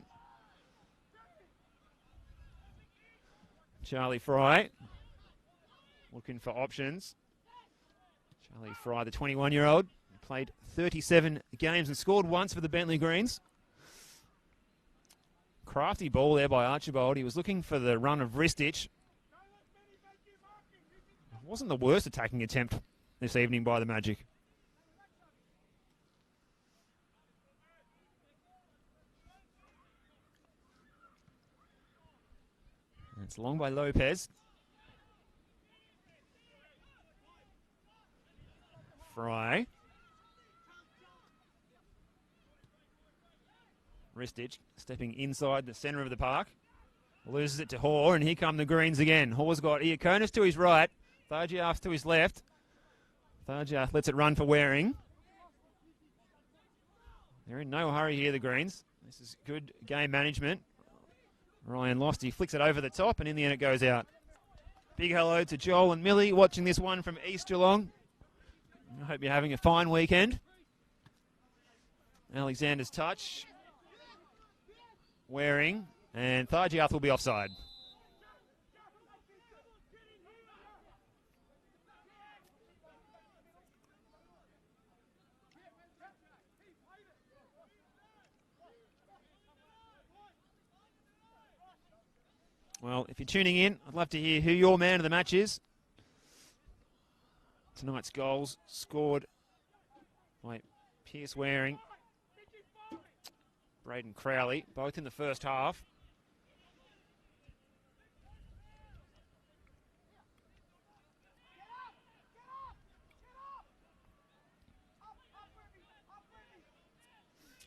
Charlie Fry looking for options. Charlie Fry, the 21-year-old, played 37 games and scored once for the Bentleigh Greens. Crafty ball there by Archibald. He was looking for the run of Ristich. It wasn't the worst attacking attempt this evening by the Magic. And it's long by Lopez. Fry. Ristich stepping inside the centre of the park. Loses it to Hoare, and here come the Greens again. Hoare's got Iaconis to his right, Thargiath to his left. Thargiath lets it run for Waring. They're in no hurry here, the Greens. This is good game management. Ryan Losty flicks it over the top, and in the end it goes out. Big hello to Joel and Millie watching this one from East Geelong. I hope you're having a fine weekend. Alexander's touch. Waring. And Thargiath will be offside. Well, if you're tuning in, I'd love to hear who your man of the match is. Tonight's goals scored by Pierce Waring, Braden Crowley, both in the first half.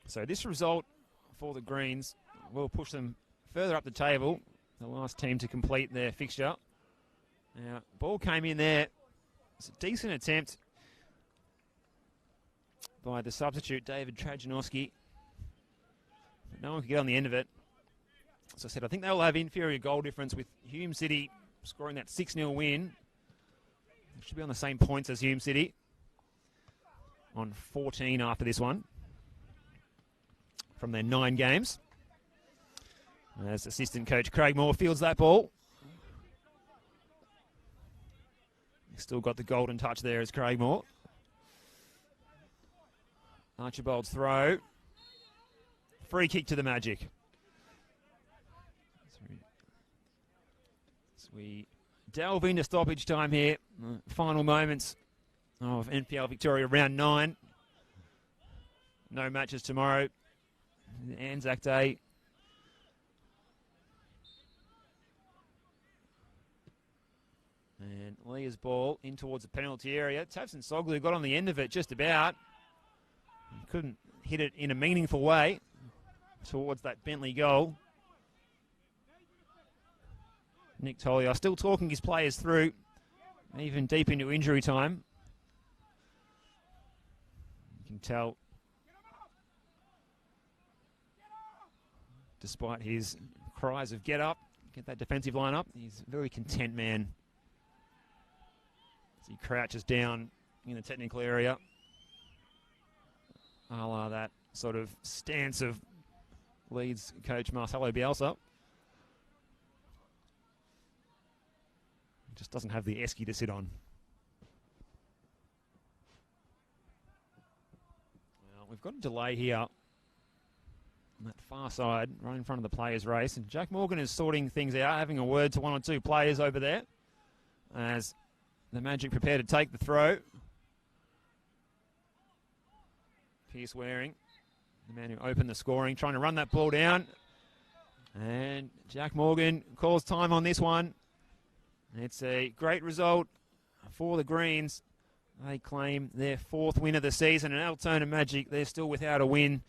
So this result for the Greens will push them further up the table, the last team to complete their fixture. Now, ball came in there. It's a decent attempt by the substitute, David Trajanowski. But no one could get on the end of it. As I said, I think they'll have inferior goal difference with Hume City scoring that 6-0 win. They should be on the same points as Hume City on 14 after this one from their 9 games. As assistant coach Craig Moore fields that ball. He's still got the golden touch there as Craig Moore. Archibald's throw. Free kick to the Magic. As we delve into stoppage time here. Final moments of NPL Victoria round 9. No matches tomorrow. Anzac Day. And Leah's ball in towards the penalty area. Tavson Soglu got on the end of it just about. He couldn't hit it in a meaningful way towards that Bentleigh goal. Nick Toliar still talking his players through, even deep into injury time. You can tell, despite his cries of get up, get that defensive line up, he's a very content man. As he crouches down in the technical area. A la that sort of stance of Leeds coach Marcelo Bielsa. Just doesn't have the esky to sit on. Well, we've got a delay here on that far side, right in front of the players' race. And Jack Morgan is sorting things out, having a word to one or two players over there as the Magic prepare to take the throw. Pierce Waring, the man who opened the scoring, trying to run that ball down. And Jack Morgan calls time on this one. It's a great result for the Greens. They claim their 4th win of the season. And Altona Magic, they're still without a win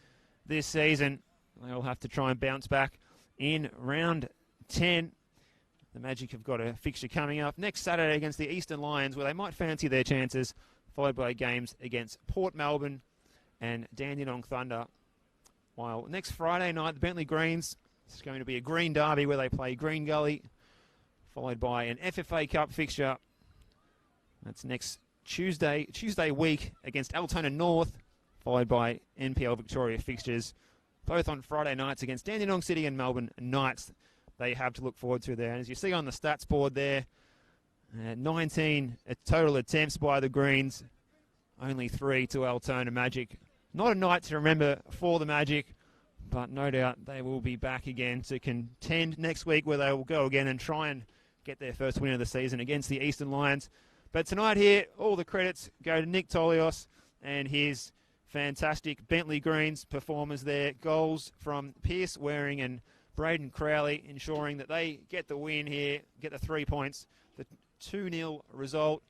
this season. They'll have to try and bounce back in round 10. The Magic have got a fixture coming up next Saturday against the Eastern Lions, where they might fancy their chances, followed by games against Port Melbourne and Dandenong Thunder. While next Friday night, the Bentleigh Greens, it's going to be a Green Derby where they play Green Gully, followed by an FFA Cup fixture. That's next Tuesday week against Altona North, followed by NPL Victoria fixtures, both on Friday nights against Dandenong City and Melbourne Knights. They have to look forward to there. And as you see on the stats board there, 19 total attempts by the Greens, only 3 to Altona Magic. Not a night to remember for the Magic, but no doubt they will be back again to contend next week, where they will go again and try and get their first win of the season against the Eastern Lions. But tonight here, all the credits go to Nick Tolios and his fantastic Bentleigh Greens performers there. Goals from Pierce Waring and Braden Crowley, ensuring that they get the win here, get the 3 points, the 2-0 result.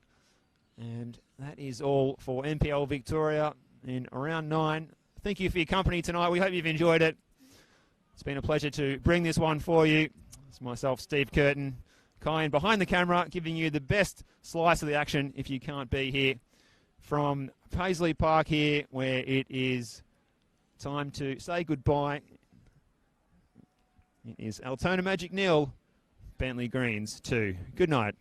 And that is all for NPL Victoria in round 9. Thank you for your company tonight. We hope you've enjoyed it. It's been a pleasure to bring this one for you. It's myself, Steve Curtin, Kyan behind the camera, giving you the best slice of the action if you can't be here from Paisley Park here, where it is time to say goodbye. It is Altona Magic 0, Bentleigh Greens 2. Good night.